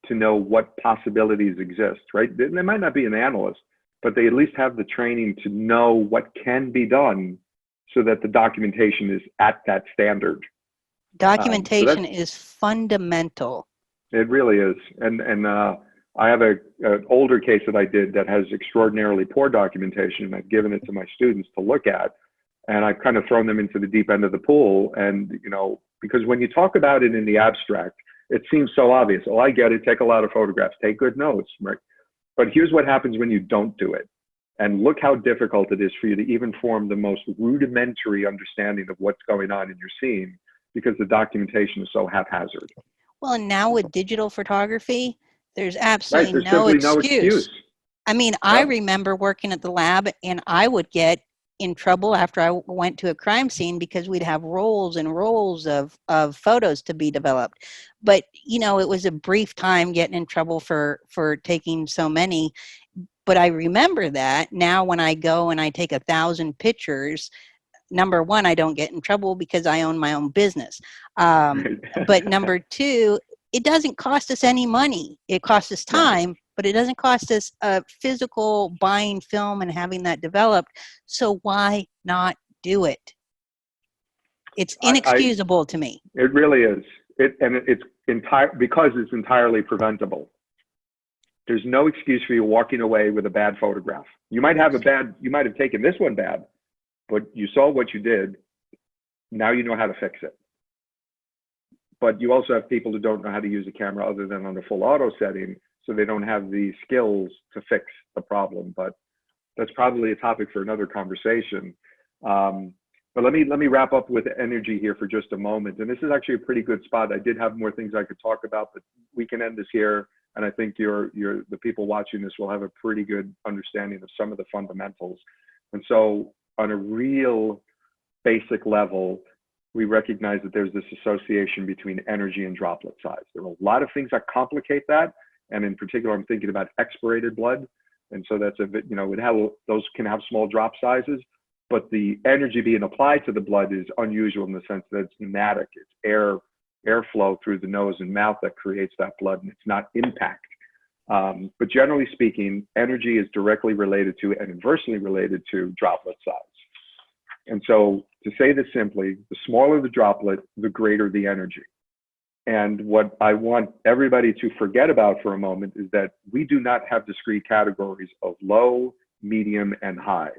to know what possibilities exist, right? They might not be an analyst, but they at least have the training to know what can be done so that the documentation is at that standard. Documentation is fundamental. It really is. And I have an older case that I did that has extraordinarily poor documentation, and I've given it to my students to look at. And I've kind of thrown them into the deep end of the pool. And, you know, because when you talk about it in the abstract, it seems so obvious. Oh, I get it. Take a lot of photographs, take good notes, right? But here's what happens when you don't do it. And look how difficult it is for you to even form the most rudimentary understanding of what's going on in your scene because the documentation is so haphazard. Well, and now with digital photography, there's Right, absolutely there's no simply no excuse. excuse. I mean, I remember working at the lab, and I would get in trouble after I went to a crime scene because we'd have rolls and rolls of photos to be developed. But, you know, it was a brief time getting in trouble for taking so many. But I remember that now when I go and I take 1,000 pictures, number one, I don't get in trouble because I own my own business. But number two, it doesn't cost us any money. It costs us time, but it doesn't cost us physical buying film and having that developed. So why not do it? It's inexcusable to me. It really is. It's because it's entirely preventable. There's no excuse for you walking away with a bad photograph. You might have taken this one bad, but you saw what you did. Now you know how to fix it. But you also have people who don't know how to use a camera other than on the full auto setting, so they don't have the skills to fix the problem. But that's probably a topic for another conversation. But let me wrap up with energy here for just a moment. And this is actually a pretty good spot. I did have more things I could talk about, but we can end this here. And I think the people watching this will have a pretty good understanding of some of the fundamentals. And so on a real basic level, we recognize that there's this association between energy and droplet size. There are a lot of things that complicate that. And in particular, I'm thinking about expirated blood. And so that's those can have small drop sizes, but the energy being applied to the blood is unusual in the sense that it's pneumatic. It's airflow through the nose and mouth that creates that blood, and it's not impact. But generally speaking, energy is directly related to and inversely related to droplet size. And so to say this simply, the smaller the droplet, the greater the energy. And what I want everybody to forget about for a moment is that we do not have discrete categories of low, medium, and high.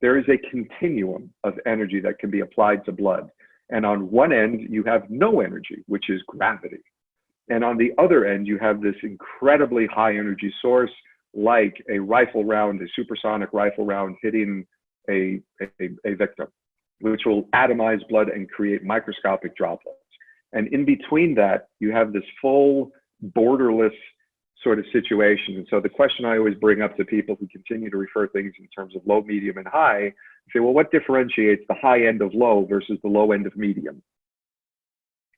There is a continuum of energy that can be applied to blood. And on one end, you have no energy, which is gravity. And on the other end, you have this incredibly high energy source, like a rifle round, a supersonic rifle round hitting a victim, which will atomize blood and create microscopic droplets. And in between that, you have this full borderless sort of situation. And so the question I always bring up to people who continue to refer things in terms of low, medium, and high, say, well, what differentiates the high end of low versus the low end of medium?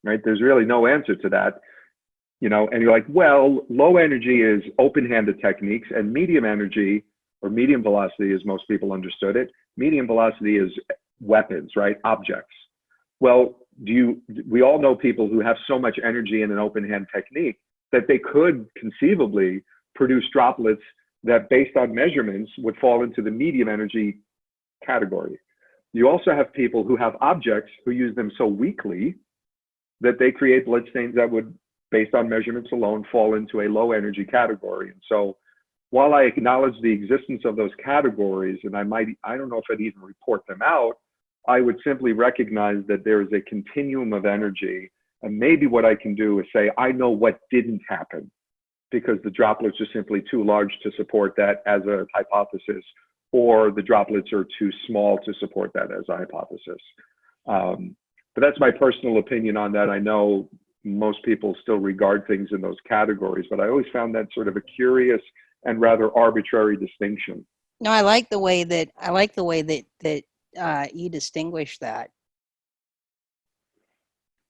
Right? There's really no answer to that. And you're like, well, low energy is open-handed techniques, and medium energy, or medium velocity as most people understood it, medium velocity is weapons, right? Objects. Well, we all know people who have so much energy in an open hand technique that they could conceivably produce droplets that, based on measurements, would fall into the medium energy category. You also have people who have objects who use them so weakly that they create bloodstains that would, based on measurements alone, fall into a low energy category. And so while I acknowledge the existence of those categories, and I don't know if I'd even report them out, I would simply recognize that there is a continuum of energy. And maybe what I can do is say, I know what didn't happen because the droplets are simply too large to support that as a hypothesis, or the droplets are too small to support that as a hypothesis. But that's my personal opinion on that. I know most people still regard things in those categories, but I always found that sort of a curious and rather arbitrary distinction. No, I like the way that you distinguish that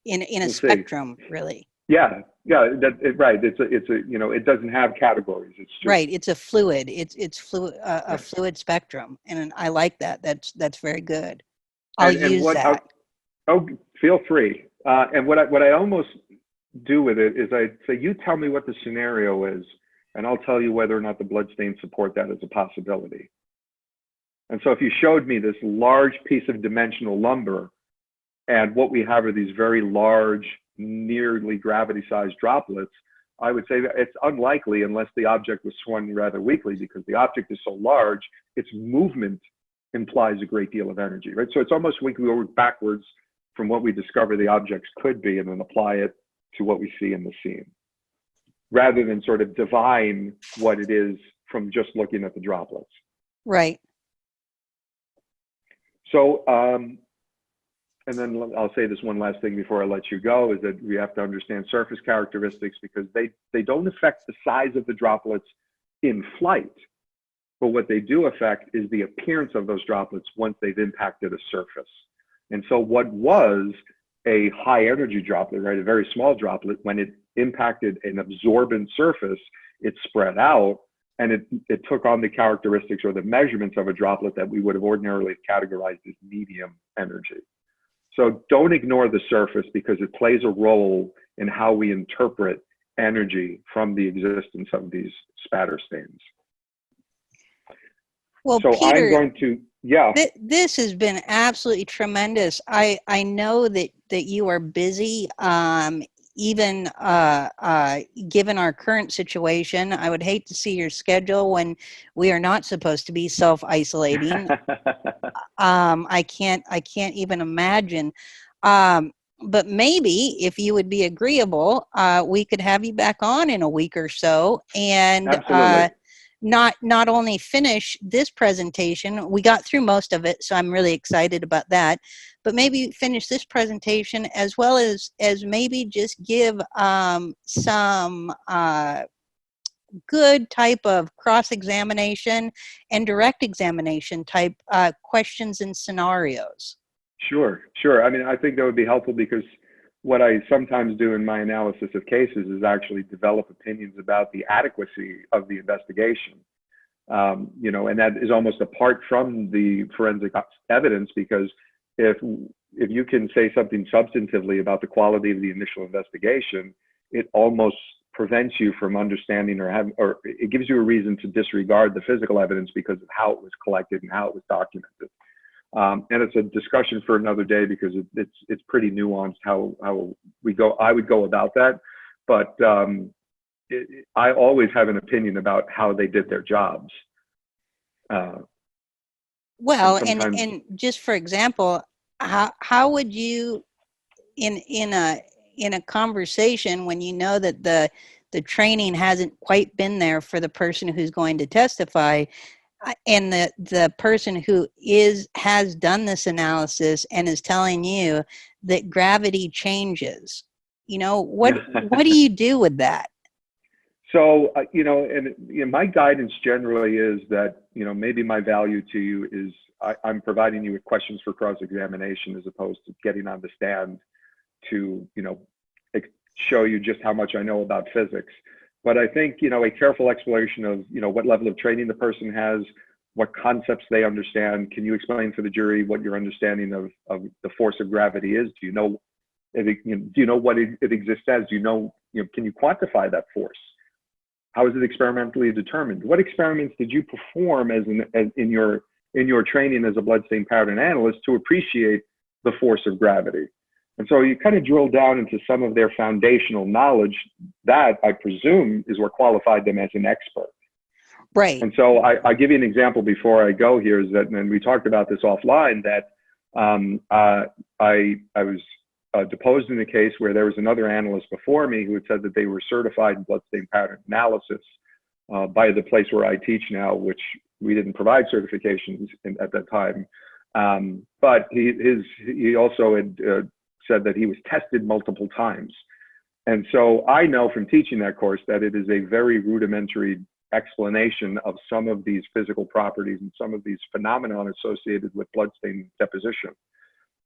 in a spectrum, really. Yeah, right. It's a, it doesn't have categories. It's just, Right. It's a fluid. It's fluid, a fluid spectrum. And I like that. That's very good. I'll and use what, that. oh, feel free. And what I almost do with it is I say, you tell me what the scenario is, and I'll tell you whether or not the bloodstains support that as a possibility. And so if you showed me this large piece of dimensional lumber, and what we have are these very large, nearly gravity-sized droplets, I would say that it's unlikely unless the object was swung rather weakly, because the object is so large, its movement implies a great deal of energy, right? So it's almost we can go backwards from what we discover the objects could be and then apply it to what we see in the scene, rather than sort of divine what it is from just looking at the droplets. Right. So, and then I'll say this one last thing before I let you go, is that we have to understand surface characteristics, because they don't affect the size of the droplets in flight, but what they do affect is the appearance of those droplets once they've impacted a surface. And so what was a high energy droplet, right, a very small droplet, when it impacted an absorbent surface, it spread out, and it took on the characteristics or the measurements of a droplet that we would have ordinarily categorized as medium energy. So don't ignore the surface, because it plays a role in how we interpret energy from the existence of these spatter stains. Well, So Peter, I'm going to, yeah. This has been absolutely tremendous. I know that you are busy. Even given our current situation, I would hate to see your schedule when we are not supposed to be self-isolating. I can't even imagine. But maybe if you would be agreeable, we could have you back on in a week or so, and Absolutely. not only finish this presentation, we got through most of it, so I'm really excited about that, but maybe finish this presentation as well as maybe just give some good type of cross-examination and direct examination type questions and scenarios. Sure. I mean, I think that would be helpful, because what I sometimes do in my analysis of cases is actually develop opinions about the adequacy of the investigation. And that is almost apart from the forensic evidence, because if you can say something substantively about the quality of the initial investigation, it almost prevents you from understanding or it gives you a reason to disregard the physical evidence because of how it was collected and how it was documented. And it's a discussion for another day, because it's pretty nuanced how I would go about that. But I always have an opinion about how they did their jobs. Well, and just for example, how would you in a conversation, when you know that the training hasn't quite been there for the person who's going to testify, and the person who has done this analysis and is telling you that gravity changes, what do you do with that? So, my guidance generally is that, maybe my value to you is I'm providing you with questions for cross-examination, as opposed to getting on the stand to, show you just how much I know about physics. But I think, a careful exploration of, what level of training the person has, what concepts they understand. Can you explain for the jury what your understanding of the force of gravity is? Do you know what it exists as? Do can you quantify that force? How is it experimentally determined? What experiments did you perform in your training as a bloodstain pattern analyst to appreciate the force of gravity? And so you kind of drill down into some of their foundational knowledge that, I presume, is what qualified them as an expert. Right. And so I give you an example before I go here, is that, and we talked about this offline, that I was deposed in a case where there was another analyst before me who had said that they were certified in bloodstain pattern analysis by the place where I teach now, which we didn't provide certifications at that time. But he also had said that he was tested multiple times. And so I know from teaching that course that it is a very rudimentary explanation of some of these physical properties and some of these phenomena associated with bloodstain deposition.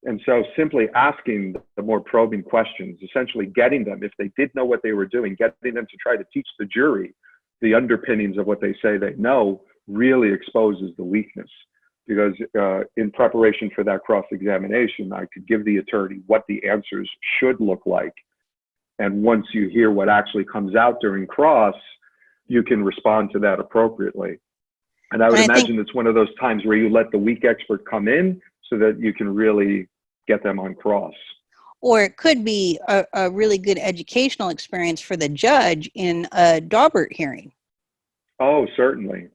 And so simply asking the more probing questions, essentially getting them, if they did know what they were doing, getting them to try to teach the jury the underpinnings of what they say they know, really exposes the weakness. Because in preparation for that cross-examination, I could give the attorney what the answers should look like. And once you hear what actually comes out during cross, you can respond to that appropriately. And I would imagine it's one of those times where you let the weak expert come in so that you can really get them on cross. Or it could be a really good educational experience for the judge in a Daubert hearing. Oh, certainly.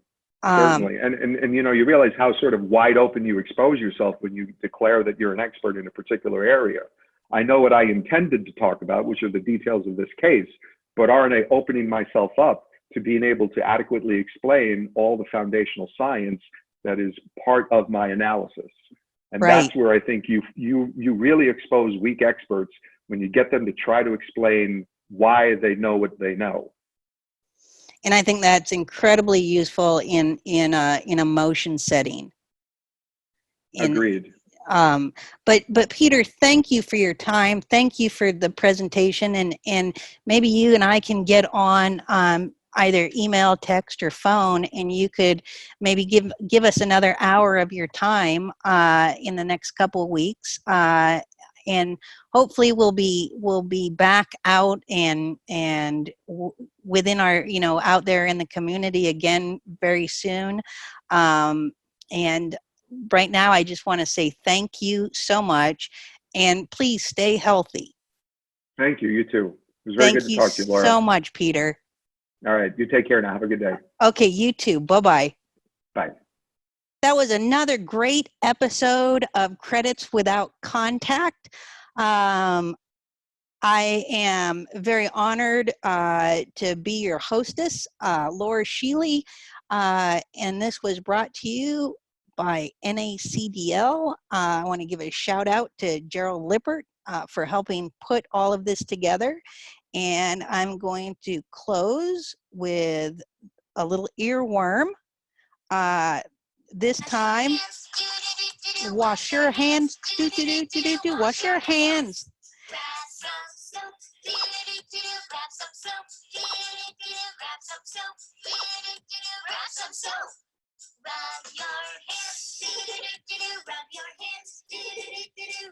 Certainly. And you know, you realize how sort of wide open you expose yourself when you declare that you're an expert in a particular area. I know what I intended to talk about, which are the details of this case, but aren't I opening myself up to being able to adequately explain all the foundational science that is part of my analysis? And that's where I think you really expose weak experts when you get them to try to explain why they know what they know. And I think that's incredibly useful in a motion setting. Agreed. But Peter, thank you for your time. Thank you for the presentation, and maybe you and I can get on either email, text, or phone, and you could maybe give us another hour of your time in the next couple of weeks, and hopefully we'll be back out and within our, out there in the community again very soon. And right now, I just want to say thank you so much, and please stay healthy. Thank you. You too. It was very good to talk to you, Laura. Thank you so much, Peter. All right. You take care now. Have a good day. Okay, you too. Bye-bye. Bye. That was another great episode of Credits Without Contact. I am very honored to be your hostess, Laura Sheely, and this was brought to you by NACDL. I want to give a shout out to Gerald Lippert for helping put all of this together. And I'm going to close with a little earworm. This time, wash your hands. Wash your hands. Rub your hands,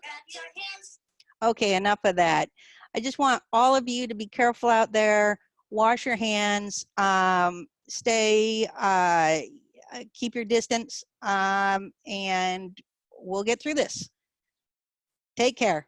rub your hands. Okay, enough of that. I just want all of you to be careful out there. Wash your hands. Stay. Keep your distance. And we'll get through this. Take care.